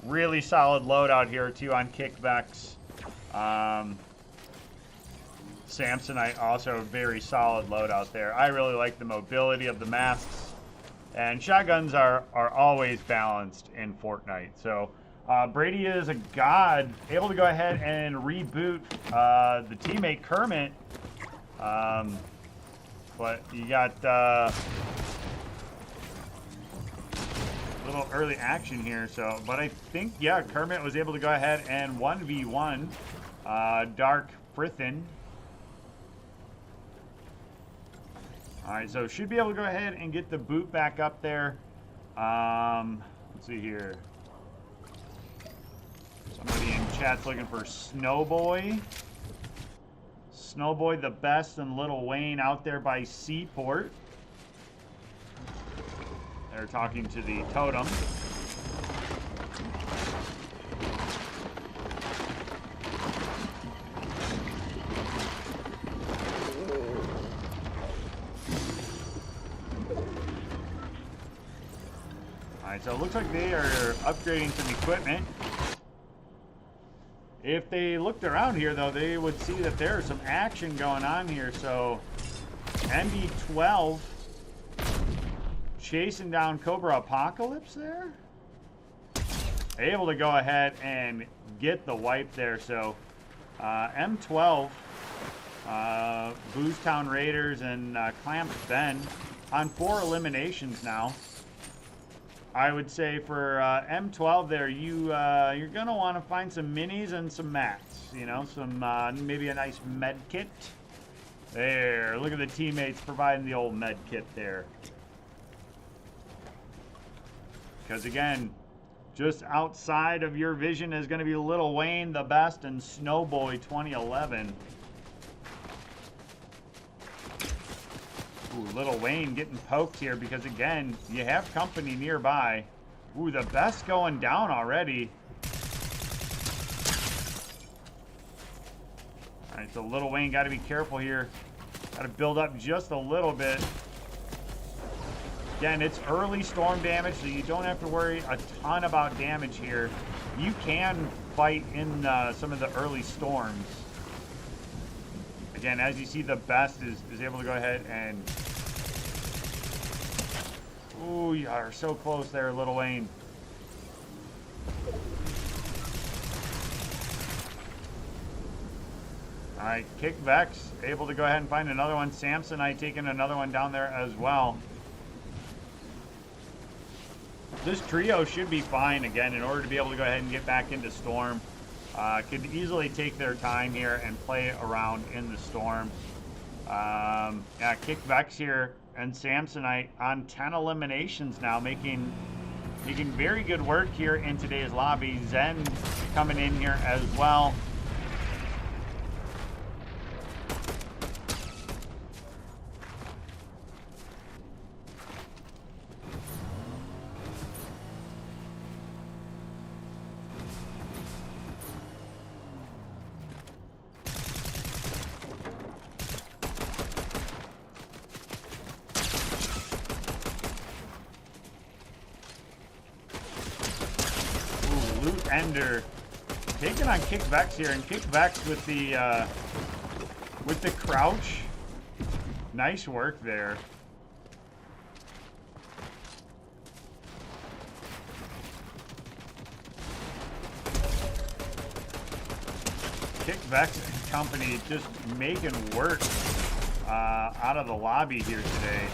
Really solid loadout here too on Kick Vex. Samsonite also a very solid loadout there. I really like the mobility of the masks. And shotguns are always balanced in Fortnite. So Brady is a god, able to go ahead and reboot the teammate Kermit. But you got little early action here. So, but I think, yeah, Kermit was able to go ahead and 1v1 Dark Frithin. All right, so should be able to go ahead and get the boot back up there. Let's see here. Somebody in chat's looking for Snowboy. Snowboy the best and Little Wayne out there by Seaport. They're talking to the totem. Alright, so it looks like they are upgrading some equipment. If they looked around here, though, they would see that there's some action going on here. So, MB12 chasing down Cobra Apocalypse there. able to go ahead and get the wipe there. So M12, Booze Town Raiders, and Clamps Bend on 4 eliminations now. I would say for M12 there, you're gonna want to find some minis and some mats. You know, some maybe a nice med kit. There, look at the teammates providing the old med kit there. Because again, just outside of your vision is going to be Lil Wayne, the best, and Snowboy 2011. Ooh, Lil Wayne getting poked here because, again, you have company nearby. Ooh, the best going down already. All right, so Lil Wayne got to be careful here. Got to build up just a little bit. Again, it's early storm damage, so you don't have to worry a ton about damage here. You can fight in some of the early storms. Again, as you see, the best is able to go ahead and... Ooh, you are so close there, Lil Wayne. All right, Kickvex able to go ahead and find another one. Samsonite taking another one down there as well. This trio should be fine, again, in order to be able to go ahead and get back into Storm. Could easily take their time here and play around in the Storm. Yeah, Kickvex here and Samsonite on 10 eliminations now, making very good work here in today's lobby. Zen coming in here as well. Ender taking on Kickvex here, and Kickvex with the crouch. Nice work there. Kickvex and company just making work out of the lobby here today.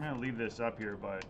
I'm gonna leave this up here, but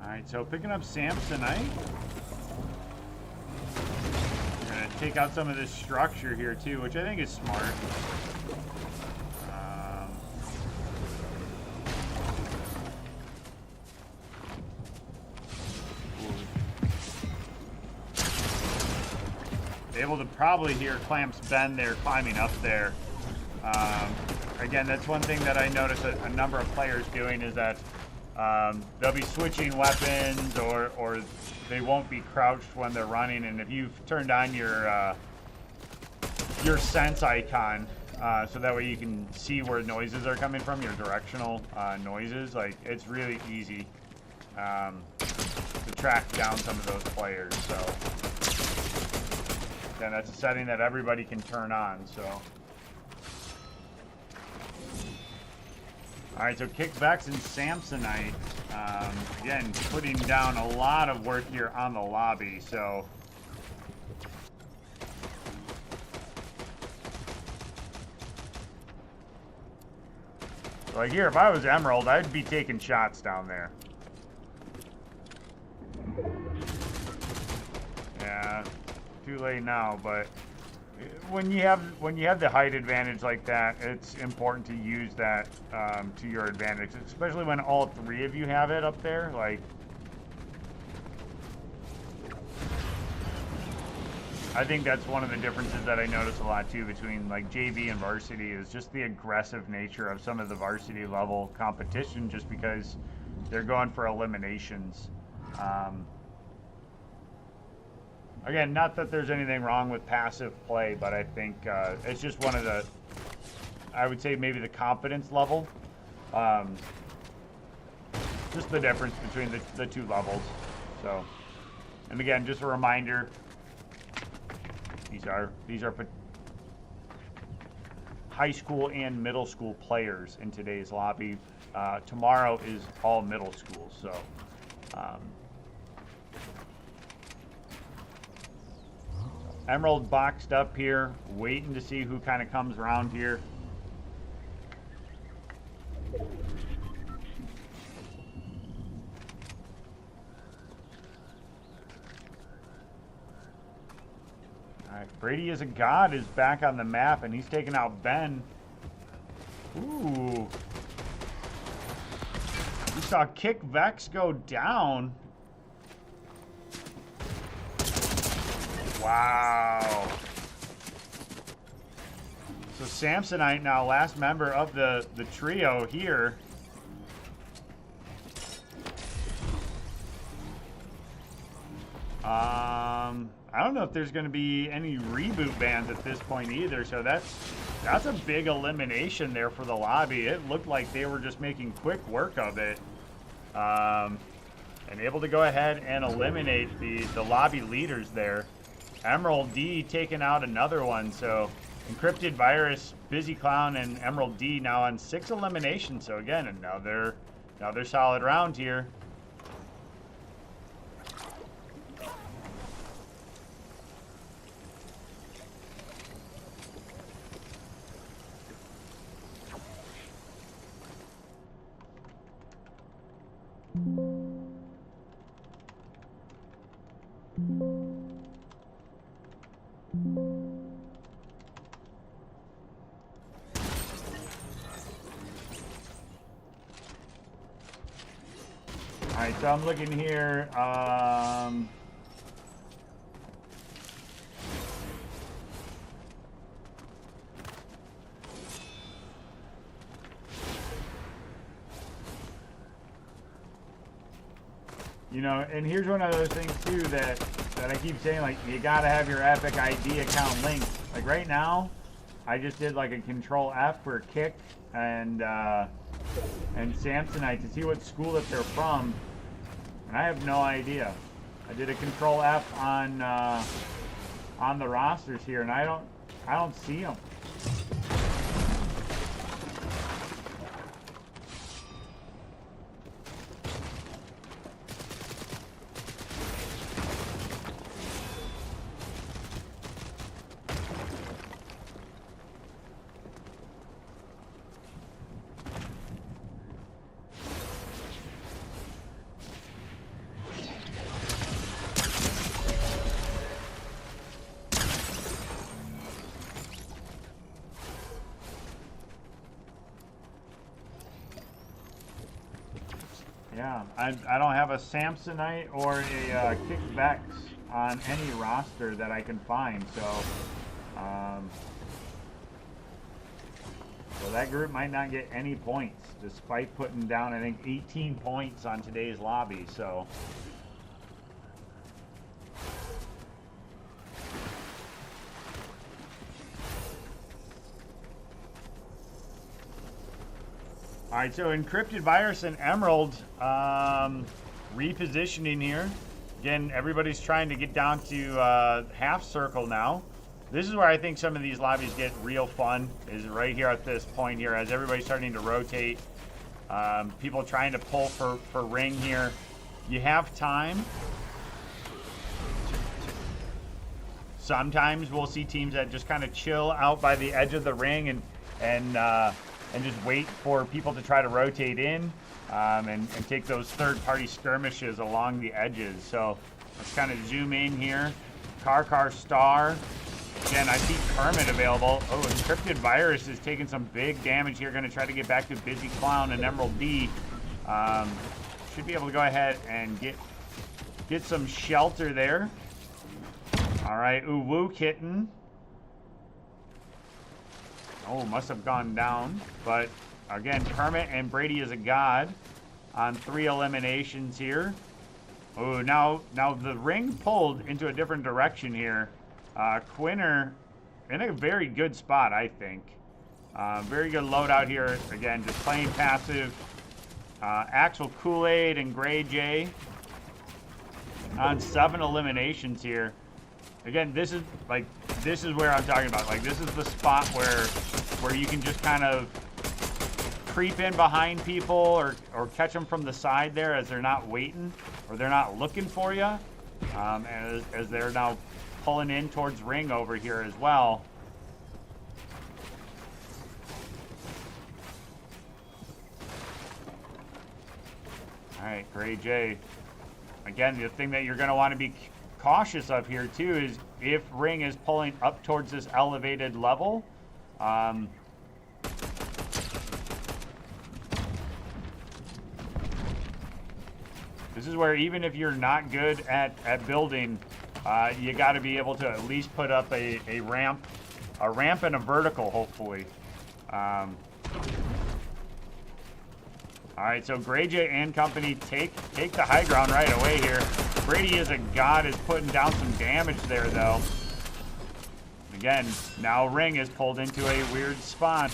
Alright, so picking up Samsonite. We're going to take out some of this structure here too, which I think is smart. Able to probably hear Clamps Bend there climbing up there. Again, that's one thing that I notice a number of players doing is that they'll be switching weapons or they won't be crouched when they're running. And if you've turned on your sense icon, so that way you can see where noises are coming from, your directional noises, like it's really easy to track down some of those players. So again, that's a setting that everybody can turn on. So. All right, so Kickvex and Samsonite, again, putting down a lot of work here on the lobby, so. Like here, if I was Emerald, I'd be taking shots down there. Yeah, too late now, but when you have the height advantage like that, it's important to use that to your advantage, especially when all three of you have it up there. Like, I think that's one of the differences that I notice a lot too between like JV and varsity is just the aggressive nature of some of the varsity level competition, just because they're going for eliminations. Again, not that there's anything wrong with passive play, but I think it's just one of the, I would say maybe the confidence level. Just the difference between the two levels. So, and again, just a reminder, these are high school and middle school players in today's lobby. Tomorrow is all middle school, so. Emerald boxed up here, waiting to see who kind of comes around here. All right, Brady is a God is back on the map, and he's taking out Ben. Ooh. We saw Kick Vex go down. Wow. So Samsonite now, last member of the trio here. I don't know if there's going to be any reboot bans at this point either, so that's a big elimination there for the lobby. It looked like they were just making quick work of it. And able to go ahead and eliminate the lobby leaders there. Emerald D taking out another one, so Encrypted Virus, Busy Clown, and Emerald D now on 6 eliminations. So again, another solid round here. Alright, so I'm looking here. You know, and here's one of those things too that I keep saying, like, you gotta have your Epic ID account linked. Like right now, I just did like a Control F for Kick and Samsonite to see what school that they're from, and I have no idea. I did a Control F on the rosters here, and I don't see them. Yeah, I don't have a Samsonite or a Kick Vex on any roster that I can find, so so that group might not get any points, despite putting down, I think, 18 points on today's lobby, so. All right, so Encrypted Virus and Emerald repositioning here. Again, everybody's trying to get down to half circle now. This is where I think some of these lobbies get real fun, is right here at this point here, as everybody's starting to rotate. People trying to pull for ring here. You have time. Sometimes we'll see teams that just kind of chill out by the edge of the ring and and just wait for people to try to rotate in and take those third-party skirmishes along the edges. So let's kind of zoom in here. Car Star. Again, I see Kermit available. Oh, Encrypted Virus is taking some big damage here. Going to try to get back to Busy Clown and Emerald D. Should be able to go ahead and get some shelter there. All right, Uwu Kitten. Oh, must have gone down. But again, Kermit and Brady is a god on 3 eliminations here. Oh, now the ring pulled into a different direction here. Quinner in a very good spot, I think. Very good loadout here. Again, just playing passive. Axel Kool-Aid and Gray J on 7 eliminations here. Again, this is where I'm talking about. Like, this is the spot where you can just kind of creep in behind people or catch them from the side there as they're not waiting or they're not looking for you, as they're now pulling in towards ring over here as well. All right, Gray J. Again, the thing that you're going to want to be cautious of here too is if ring is pulling up towards this elevated level. This is where even if you're not good at building, you got to be able to at least put up a ramp and a vertical, hopefully. All right, so Gray J and company take the high ground right away here. Brady is a god, is putting down some damage there, though. Again, now ring is pulled into a weird spot.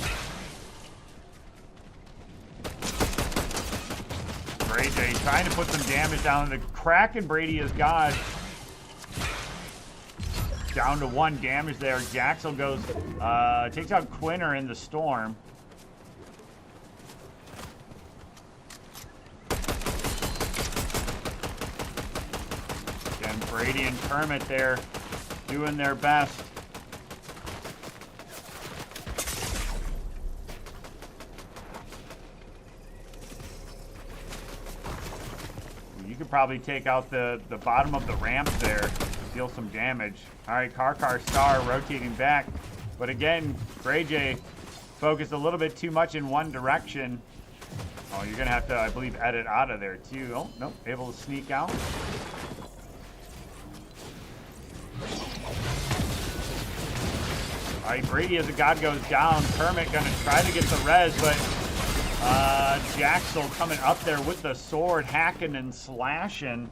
Gray J trying to put some damage down. The Kraken Brady is god. Down to 1 damage there. Jaxel goes, takes out Quinner in the storm. Again, Brady and Kermit there doing their best. You could probably take out the bottom of the ramp there. Deal some damage. All right, Car Star rotating back. But again, Gray J focused a little bit too much in one direction. Oh, you're going to have to, I believe, edit out of there too. Oh, nope, able to sneak out. All right, Brady as a god goes down. Kermit going to try to get the res, but Jaxel coming up there with the sword, hacking and slashing.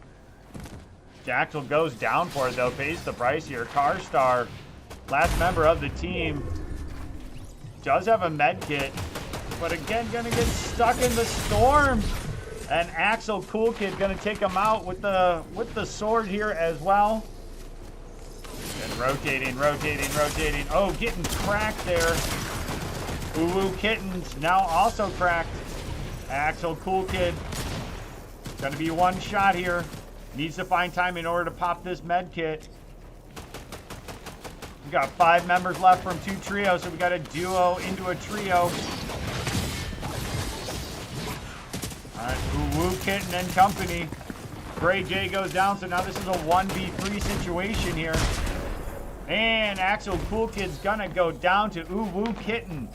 Jaxel goes down for it, though, pays the price here. Car Star, last member of the team, does have a med kit, but again, gonna get stuck in the storm. And Axel Cool Kid gonna take him out with the sword here as well. And rotating. Oh, getting cracked there. Uwu Kittens now also cracked. Axel Cool Kid, gonna be one shot here. Needs to find time in order to pop this med kit. We got 5 members left from 2 trios, so we got a duo into a trio. All right, Uwu Kitten and company. Gray J goes down, so now this is a 1v3 situation here. And Axel Cool Kid's gonna go down to Uwu Kitten.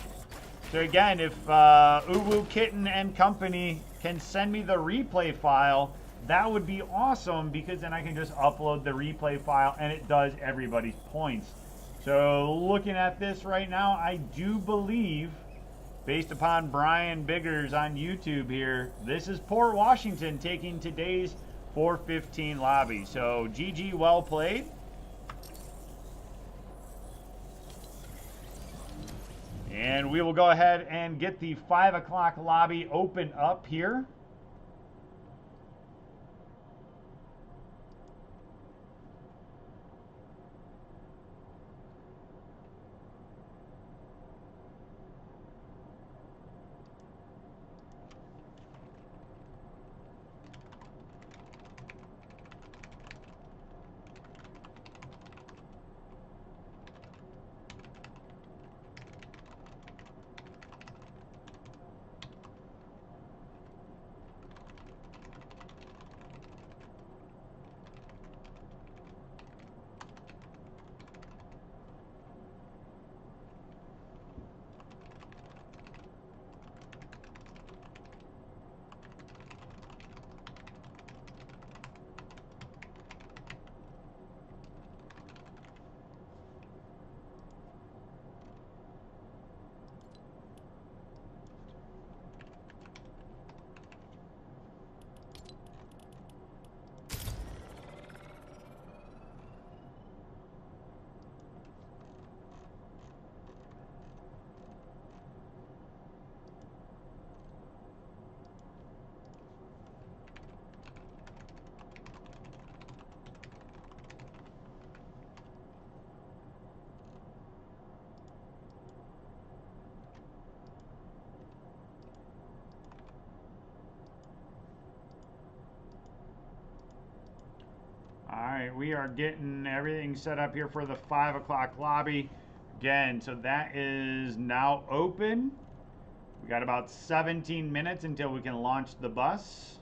So again, if Uwu Kitten and company can send me the replay file, that would be awesome, because then I can just upload the replay file and it does everybody's points. So looking at this right now, I do believe, based upon Brian Biggers on YouTube here, this is Port Washington taking today's 415 lobby. So GG, well played. And we will go ahead and get the 5 o'clock lobby open up here. we are getting everything set up here for the 5 o'clock lobby. Again, so that is now open. We got about 17 minutes until we can launch the bus.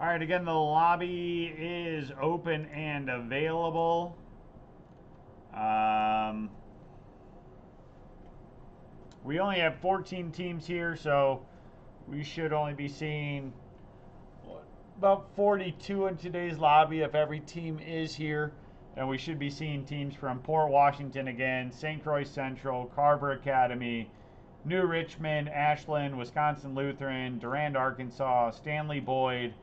All right, again, the lobby is open and available. We only have 14 teams here, so we should only be seeing about 42 in today's lobby if every team is here. And we should be seeing teams from Port Washington again, St. Croix Central, Carver Academy, New Richmond, Ashland, Wisconsin Lutheran, Durand, Arkansas, Stanley Boyd,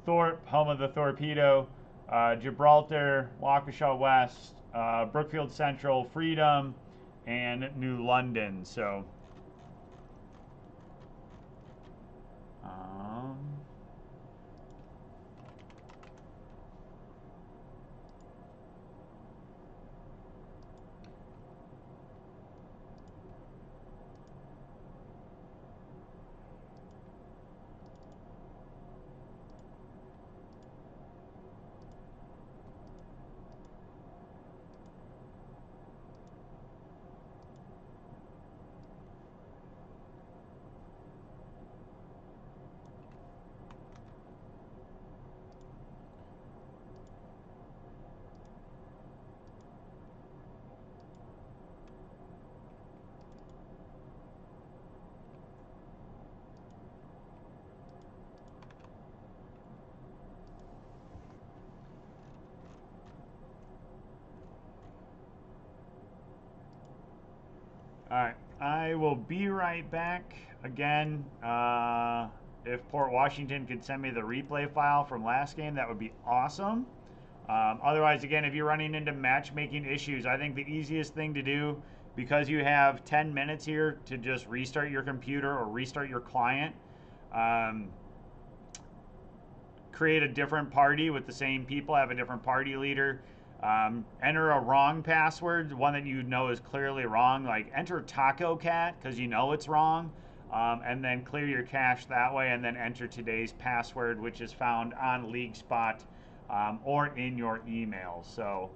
Thorpe, home of the Torpedo, Gibraltar, Waukesha West, Brookfield Central, Freedom, and New London. So, um, all right, I will be right back. Again, if Port Washington could send me the replay file from last game, that would be awesome. Otherwise, again, if you're running into matchmaking issues, I think the easiest thing to do, because you have 10 minutes here to just restart your computer or restart your client, um, create a different party with the same people, have a different party leader. Enter a wrong password, one that you know is clearly wrong, like enter Taco Cat because you know it's wrong, and then clear your cache that way, and then enter today's password, which is found on LeagueSpot or in your email. So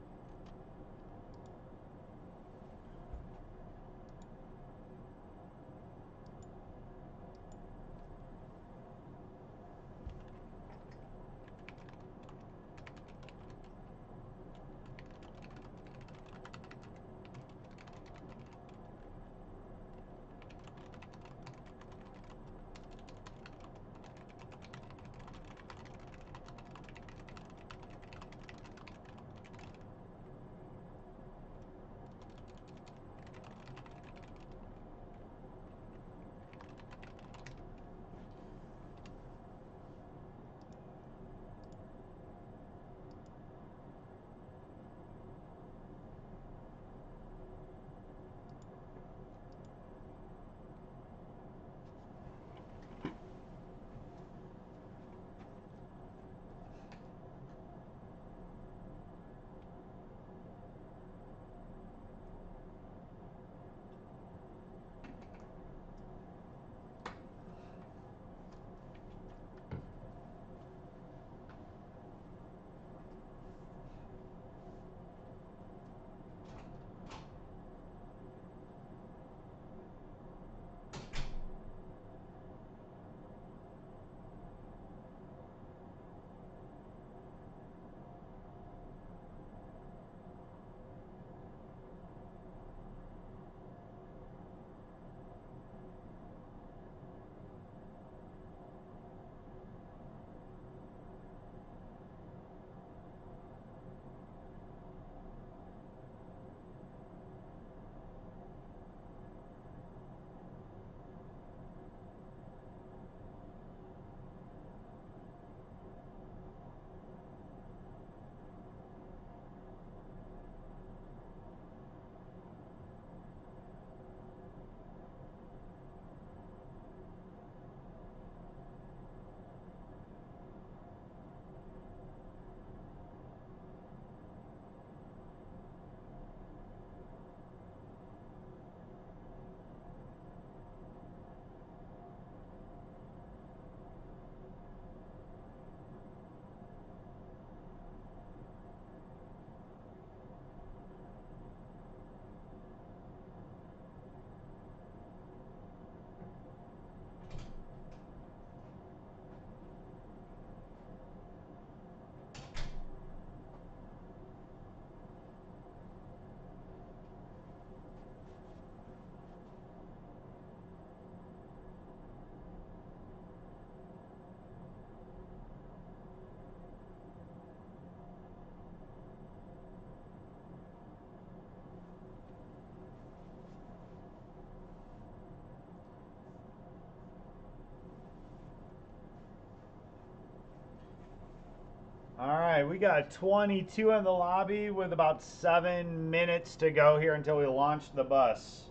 right, we got 22 in the lobby with about 7 minutes to go here until we launch the bus.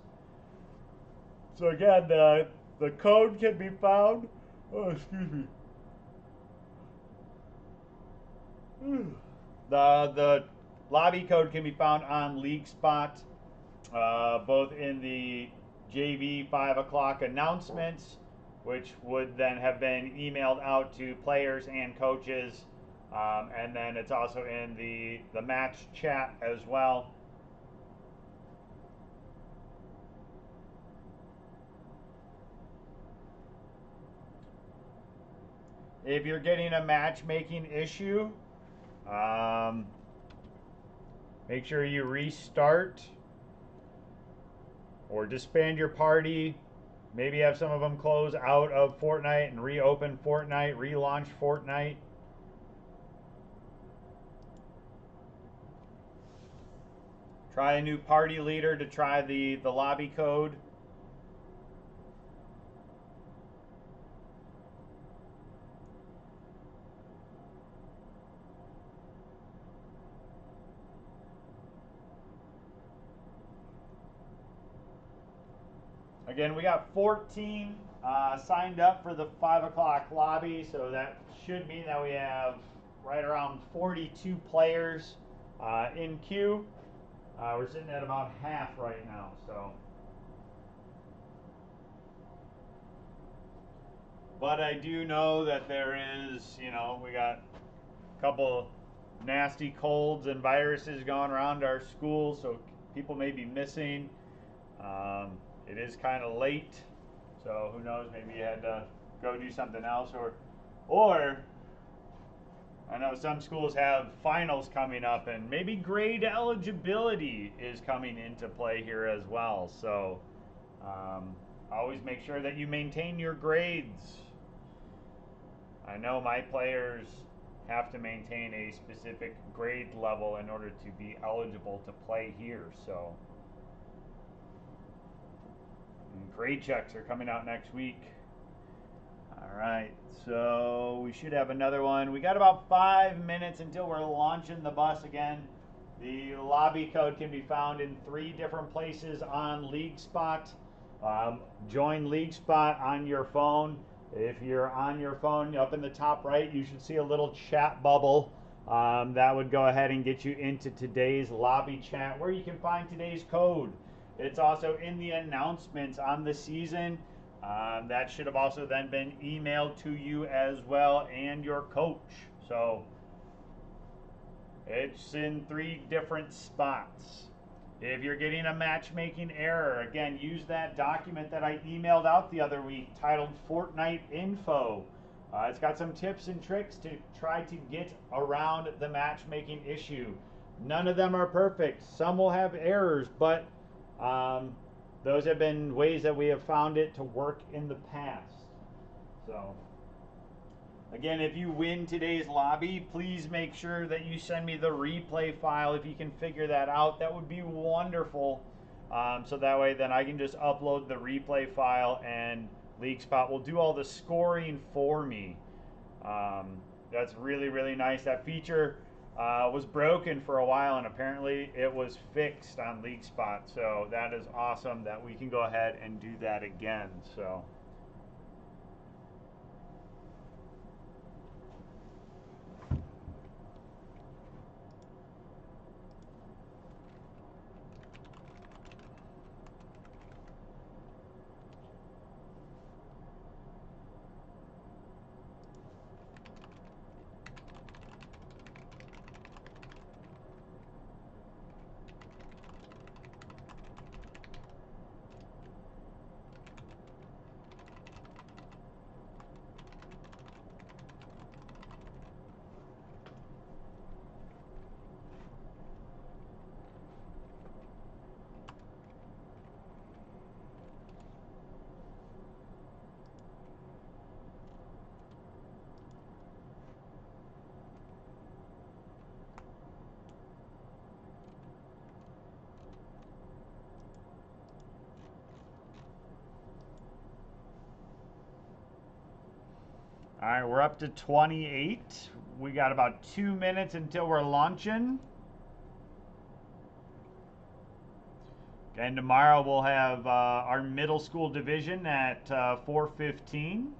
So again, the code can be found. Oh, excuse me. The lobby code can be found on LeagueSpot, both in the JV 5 o'clock announcements, which would then have been emailed out to players and coaches, and then it's also in the match chat as well. If you're getting a matchmaking issue, make sure you restart or disband your party. Maybe have some of them close out of Fortnite and reopen Fortnite, relaunch Fortnite. Try a new party leader to try the lobby code. Again, we got 14 signed up for the 5 o'clock lobby, so that should mean that we have right around 42 players in queue. We're sitting at about half right now, so. But I do know that there is, we got a couple nasty colds and viruses going around our school, so people may be missing. It is kind of late, so who knows? Maybe you had to go do something else, or I know some schools have finals coming up, and maybe grade eligibility is coming into play here as well. So always make sure that you maintain your grades. I know my players have to maintain a specific grade level in order to be eligible to play here. So grade checks are coming out next week. All right, so we should have another one. We got about 5 minutes until we're launching the bus again. The lobby code can be found in 3 different places on LeagueSpot. Join LeagueSpot on your phone. If you're on your phone, up in the top right, you should see a little chat bubble. That would go ahead and get you into today's lobby chat where you can find today's code. It's also in the announcements on the season. That should have also then been emailed to you as well and your coach. So it's in 3 different spots. If you're getting a matchmaking error, again, use that document that I emailed out the other week titled Fortnite Info. It's got some tips and tricks to try to get around the matchmaking issue. None of them are perfect. Some will have errors, but those have been ways that we have found it to work in the past. So again, if you win today's lobby, please make sure that you send me the replay file if you can figure that out. That would be wonderful. So that way then I can just upload the replay file and LeagueSpot will do all the scoring for me. That's really, really nice. That feature was broken for a while and apparently it was fixed on LeagueSpot. So that is awesome that we can go ahead and do that again. So. All right, we're up to 28. we got about 2 minutes until we're launching. And tomorrow we'll have our middle school division at 4:15.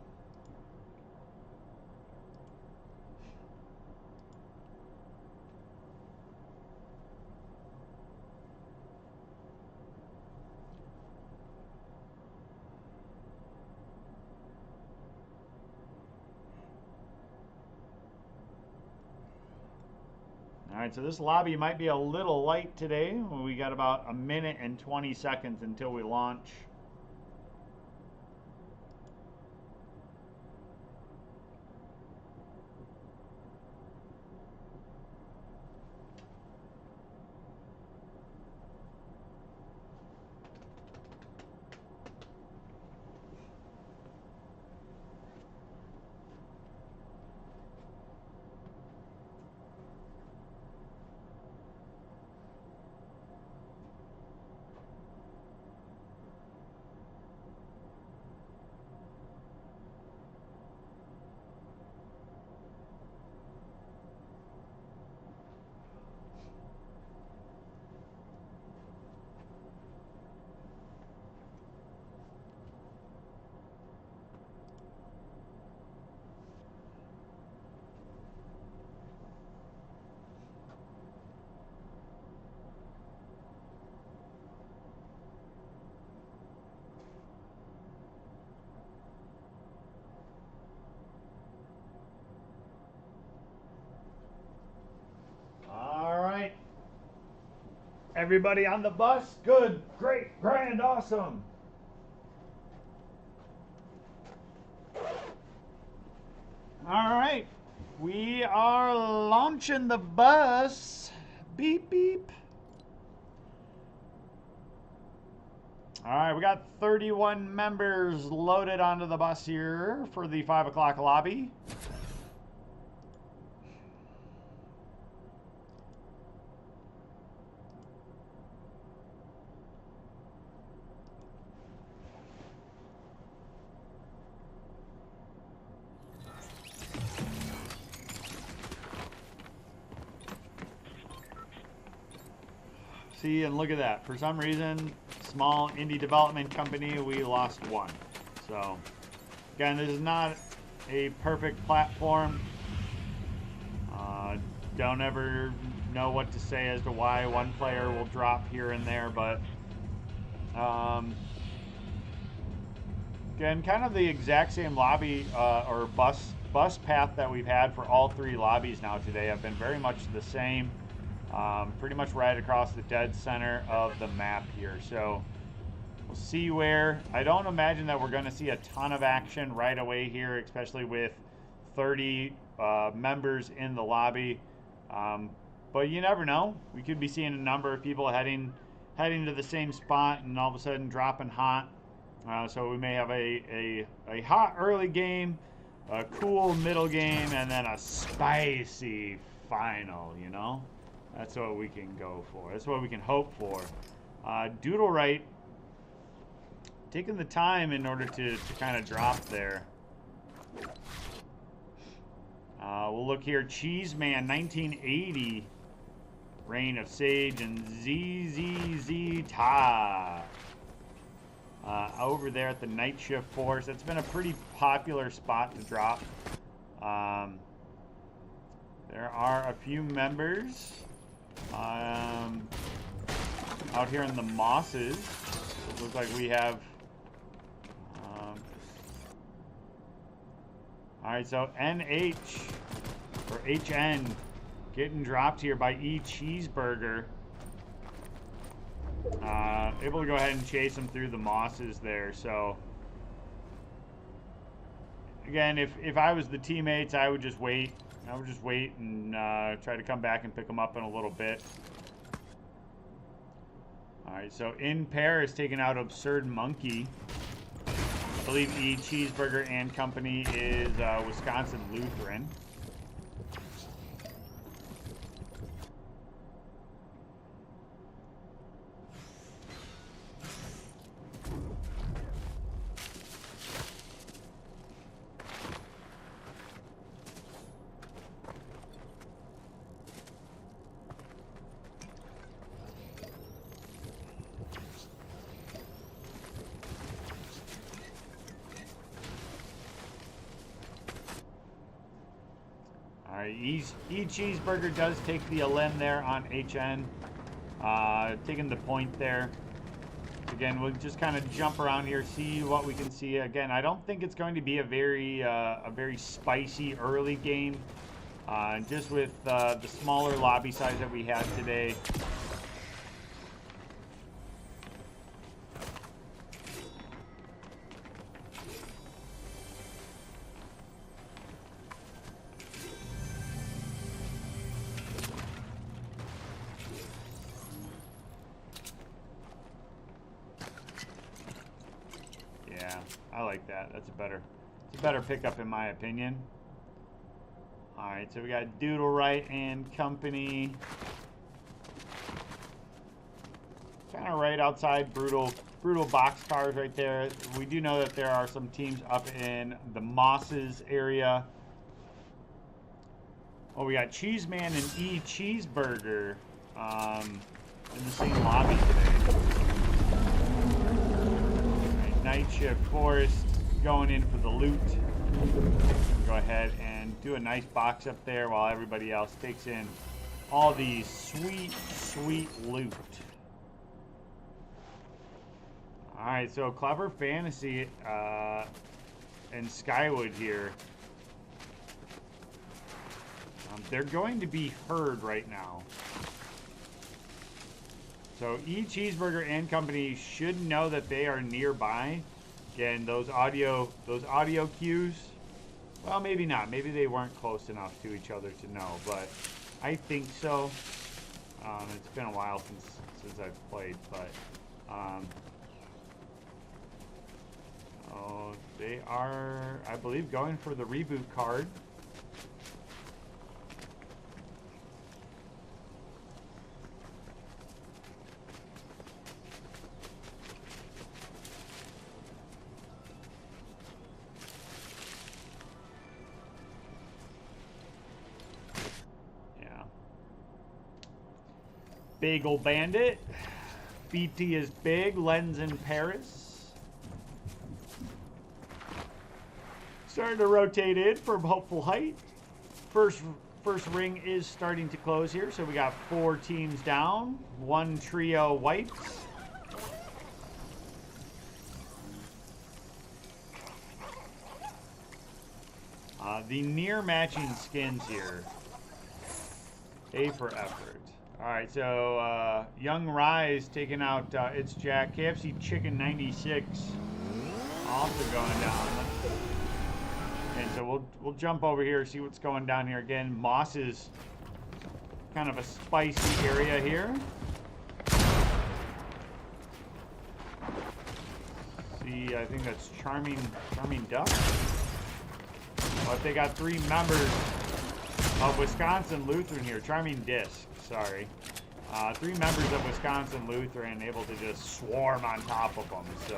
All right, so this lobby might be a little light today. We got about a minute and 20 seconds until we launch. All right. Everybody on the bus? Good, great, grand, awesome. All right. We are launching the bus. Beep, beep. All right, we got 31 members loaded onto the bus here for the 5 o'clock lobby. See, and look at that. For some reason, small indie development company, we lost one. So, again, this is not a perfect platform. Don't ever know what to say as to why one player will drop here and there, but again, kind of the exact same lobby or bus path that we've had for all 3 lobbies now today have been very much the same. Pretty much right across the dead center of the map here. So we'll see where. I don't imagine that we're going to see a ton of action right away here, especially with 30 members in the lobby. But you never know. We could be seeing a number of people heading to the same spot and all of a sudden dropping hot. So we may have a hot early game, a cool middle game, and then a spicy final, you know? That's what we can go for. That's what we can hope for. Doodle Right taking the time in order to kind of drop there. We'll look here. Cheeseman 1980. Reign of Sage and ZZZ Ta. Over there at the Night Shift Force. That's been a pretty popular spot to drop. There are a few members out here in the mosses. It looks like we have alright, so NH or HN getting dropped here by E Cheeseburger. Able to go ahead and chase him through the mosses there. So again, if I was the teammates, I would just wait. I would just wait and try to come back and pick them up in a little bit. Alright, so in Paris taking out Absurd Monkey. I believe E Cheeseburger and Company is Wisconsin Lutheran. right, E Cheeseburger does take the limb there on HN. Taking the point there. Again, we'll just kind of jump around here, see what we can see. Again, I don't think it's going to be a very spicy early game. Just with the smaller lobby size that we had today. Yeah, I like that. It's a better pickup in my opinion. Alright, so we got Doodle Right and company. Kind of right outside brutal boxcars right there. We do know that there are some teams up in the Mosses area. Oh, we got Cheeseman and E Cheeseburger in the same lobby today. Right, Night Shift Forest going in for the loot. Go ahead and do a nice box up there while everybody else takes in all the sweet loot. Alright, so Clever Fantasy and Skywood here. They're going to be heard right now. So E Cheeseburger and company should know that they are nearby. Again, those audio cues. Well, maybe not. Maybe they weren't close enough to each other to know, but I think so. It's been a while since I've played, but oh, they are, I believe, going for the reboot card. Bagel Bandit. BT is big. Lens in Paris. Starting to rotate in from Hopeful Height. First ring is starting to close here. So we got 4 teams down. 1 trio wipes. The near matching skins here. A for effort. Alright, so Young Rise taking out It's Jack. KFC Chicken 96 also going down. And so we'll jump over here, see what's going down here again. Moss is kind of a spicy area here. See, I think that's Charming Duck. But they got 3 members of Wisconsin Lutheran here. Charming Disc. Sorry. 3 members of Wisconsin Lutheran able to just swarm on top of them, so.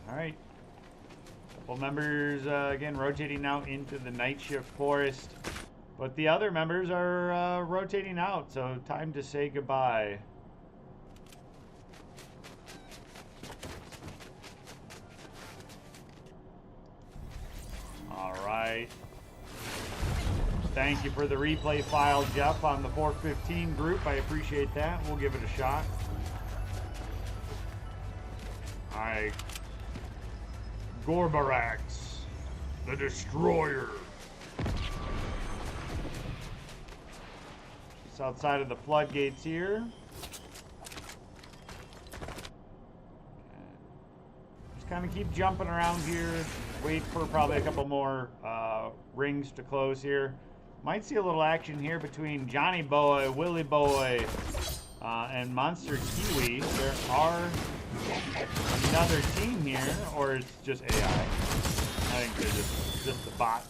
All right. Couple members, again, rotating now into the Night Shift Forest. But the other members are rotating out, so time to say goodbye. All right. Thank you for the replay file, Jeff, on the 415 group. I appreciate that. We'll give it a shot. All right. Gorbarax, the Destroyer. Just outside of the floodgates here. Just kind of keep jumping around here. Wait for probably a couple more rings to close here. Might see a little action here between Johnny Boy, Willie Boy, and Monster Kiwi. There are another team here, or it's just AI. I think they're just the bots.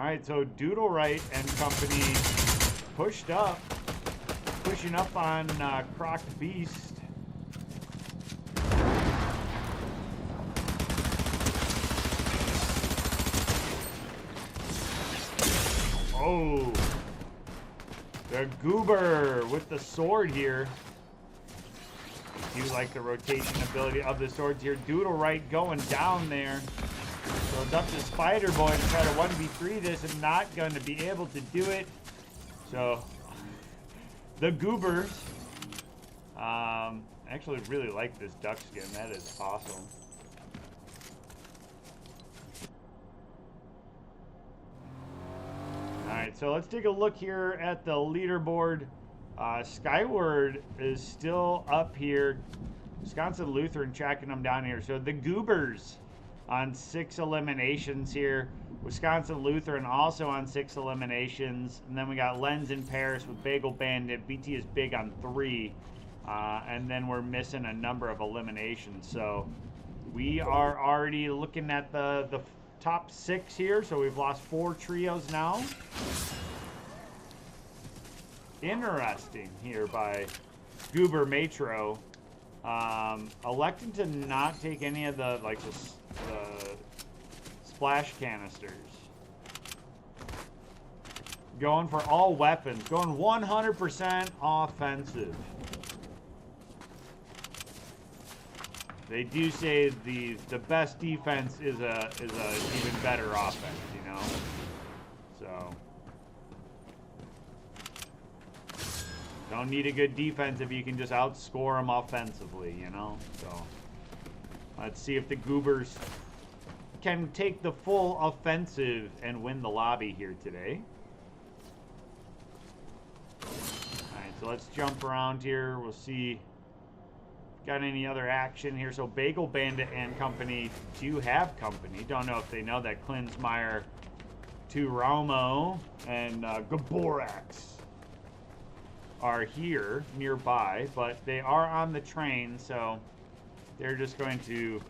right, so Doodle Right and company pushing up on Crocked Beast. Oh, the Goober with the sword here. Do like the rotation ability of the swords here. Doodle Right going down there. So it's up to Spider Boy to try to 1v3 this and not going to be able to do it. So the Goobers. Actually really like this duck skin. That is awesome. Alright, so let's take a look here at the leaderboard. Skyward is still up here. Wisconsin Lutheran tracking them down here. So the Goobers on 6 eliminations here. Wisconsin Lutheran also on 6 eliminations. And then we got Lens in Paris with Bagel Bandit. BT is big on 3. And then we're missing a number of eliminations. So we are already looking at the top 6 here. So we've lost 4 trios now. Interesting here by Goober Matro. Electing to not take any of the splash canisters. Going for all weapons. Going 100% offensive. They do say the best defense is a even better offense, you know. So don't need a good defense if you can just outscore them offensively, you know. So let's see if the Goobers can take the full offensive and win the lobby here today. Alright, so let's jump around here. We'll see. Got any other action here? So Bagel Bandit and company do have company. Don't know if they know that Klinsmeyer, Turomo, and Gaborax are here nearby, but they are on the train, so they're just going to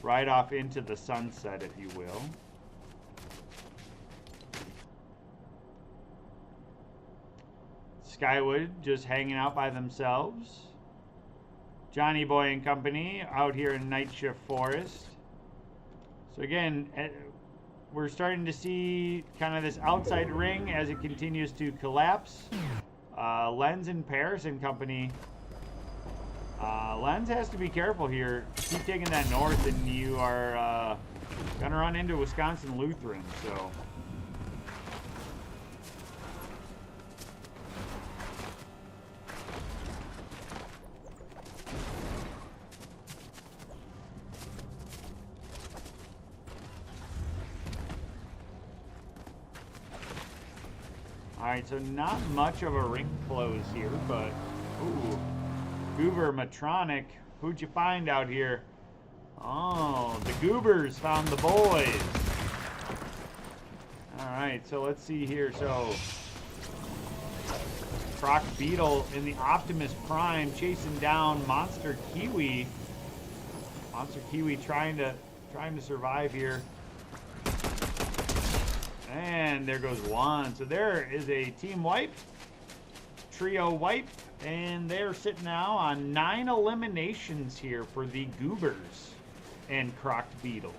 ride off into the sunset, if you will. Skywood just hanging out by themselves. Johnny Boy and company out here in Night Shift Forest. So again, we're starting to see kind of this outside ring as it continues to collapse. Lens in Paris and company. Lens has to be careful here. Keep taking that north and you are gonna run into Wisconsin Lutheran, so. Alright, so not much of a ring close here, but ooh. Goober Matronic. Who'd you find out here? Oh, the Goobers found the boys. Alright, so let's see here. So Croc Beetle in the Optimus Prime chasing down Monster Kiwi. Monster Kiwi trying to survive here. And there goes one. So there is a team wipe, trio wipe, and they're sitting now on 9 eliminations here for the Goobers and Crocked Beetle.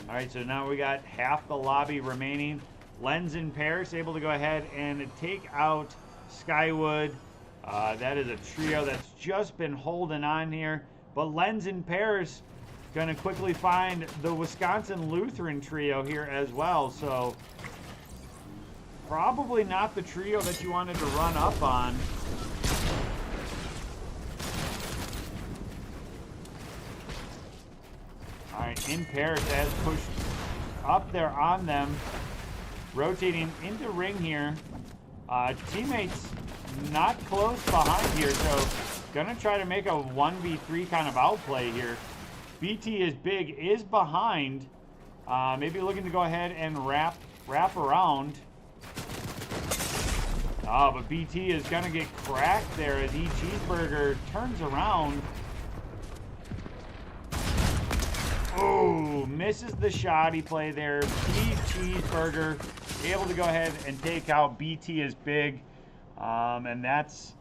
All right, so now we got half the lobby remaining. Lens in Paris able to go ahead and take out Skywood. That is a trio that's just been holding on here. But Lens in Paris going to quickly find the Wisconsin Lutheran trio here as well. So probably not the trio that you wanted to run up on. All right, in Paris has pushed up there on them. Rotating into ring here. Teammates not close behind here, so gonna try to make a 1v3 kind of outplay here. BT is big, is behind. Maybe looking to go ahead and wrap around. Oh, but BT is gonna get cracked there as E-Cheeseburger turns around. Oh, misses the shoddy play there. Pete Cheeseburger able to go ahead and take out BT is big. And that's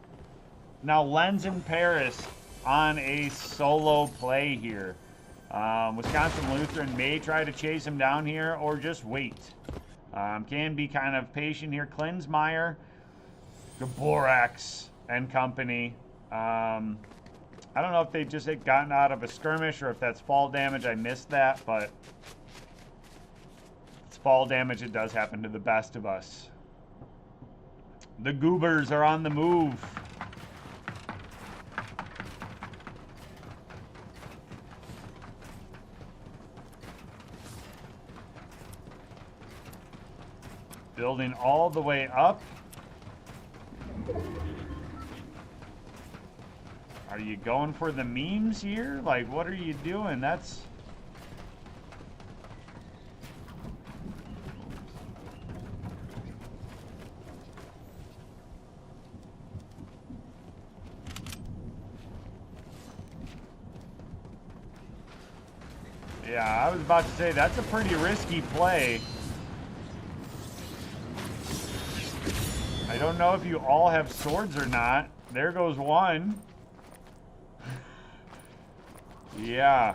now Lens in Paris on a solo play here. Wisconsin Lutheran may try to chase him down here or just wait. Can be kind of patient here. Klinsmeyer, Gaborax and company. I don't know if they just had gotten out of a skirmish or if that's fall damage. I missed that, but it's fall damage. It does happen to the best of us. The Goobers are on the move. Building all the way up. Are you going for the memes here? Like, what are you doing? That's... Yeah, I was about to say, that's a pretty risky play. I don't know if you all have swords or not. There goes one. Yeah.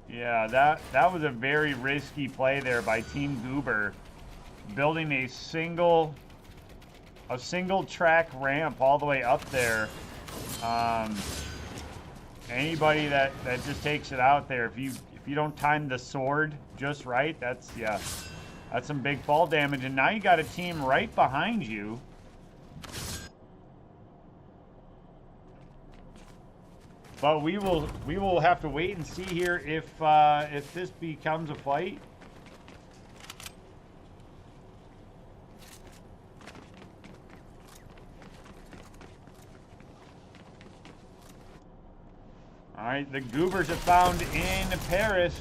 Yeah, that was a very risky play there by Team Goober. Building a single track ramp all the way up there. Anybody that just takes it out there, if you don't time the sword just right, that's some big fall damage. And now you got a team right behind you. But we will have to wait and see here if this becomes a fight. All right, the Goobers are found in Paris.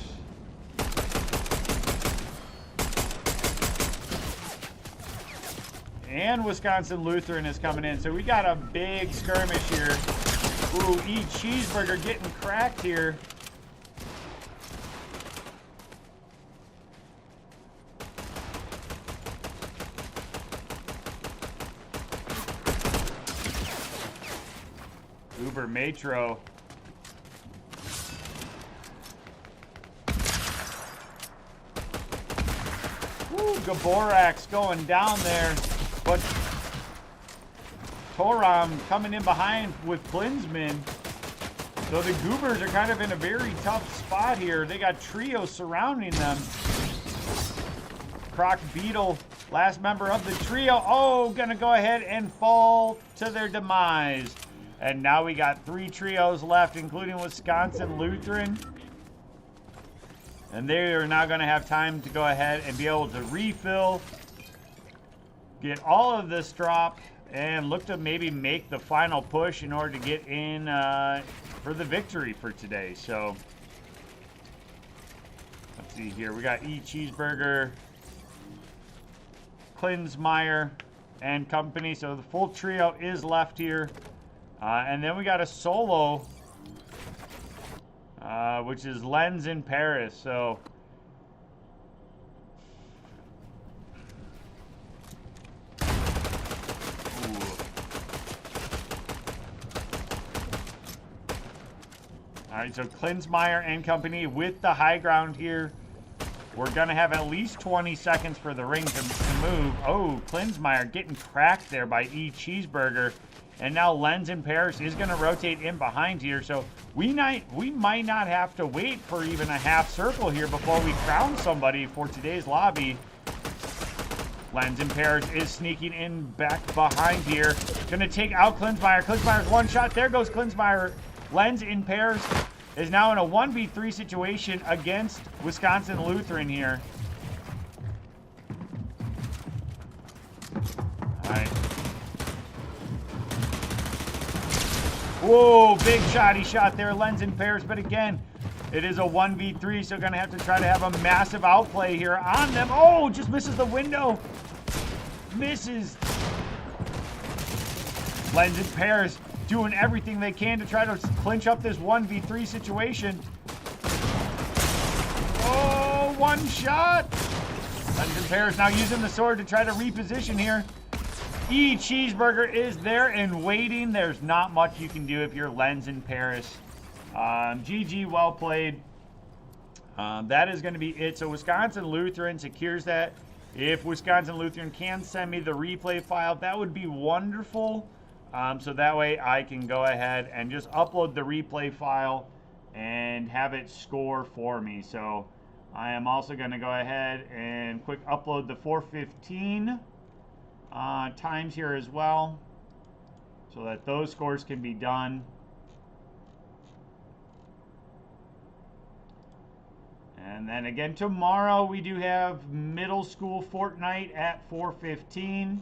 And Wisconsin Lutheran is coming in. So we got a big skirmish here. Ooh, Cheeseburger getting cracked here. Uber Metro. Ooh, Gaborax going down there. But Toram coming in behind with Klinsman. So the Goobers are kind of in a very tough spot here. They got Trio surrounding them. Croc Beetle, last member of the trio. Oh, gonna go ahead and fall to their demise. And now we got 3 trios left, including Wisconsin Lutheran. And they are now gonna have time to go ahead and be able to refill, get all of this drop, and look to maybe make the final push in order to get in for the victory for today. So let's see here. We got Cheeseburger, Klinsmeyer, and company. So the full trio is left here. And then we got a solo, which is Lens in Paris. So all right, so Klinsmeyer and company with the high ground here. We're going to have at least 20 seconds for the ring to move. Oh, Klinsmeyer getting cracked there by Cheeseburger. And now Lens in Paris is going to rotate in behind here. So we might not have to wait for even a half circle here before we crown somebody for today's lobby. Lens in Paris is sneaking in back behind here. Going to take out Klinsmeyer. Klinsmeyer's one shot. There goes Klinsmeyer. Lens in Paris is now in a 1v3 situation against Wisconsin Lutheran here. All right. Whoa, big shot. He shot there. Lens in Paris. But again, it is a 1v3, so going to have to try to have a massive outplay here on them. Oh, just misses the window. Misses. Lens in Paris doing everything they can to try to clinch up this 1v3 situation. one shot. Lens in Paris now using the sword to try to reposition here. Cheeseburger is there and waiting. There's not much you can do if you're Lens in Paris. GG, well played. That is going to be it. So Wisconsin Lutheran secures that. If Wisconsin Lutheran can send me the replay file, that would be wonderful. So that way I can go ahead and just upload the replay file and have it score for me. So I am also going to go ahead and quick upload the 415 times here as well, so that those scores can be done. And then again tomorrow we do have middle school Fortnite at 4:15,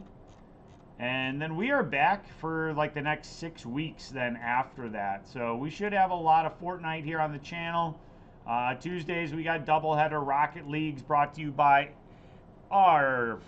and then we are back for like the next 6 weeks then after that. So we should have a lot of Fortnite here on the channel. Tuesdays we got doubleheader Rocket Leagues brought to you by our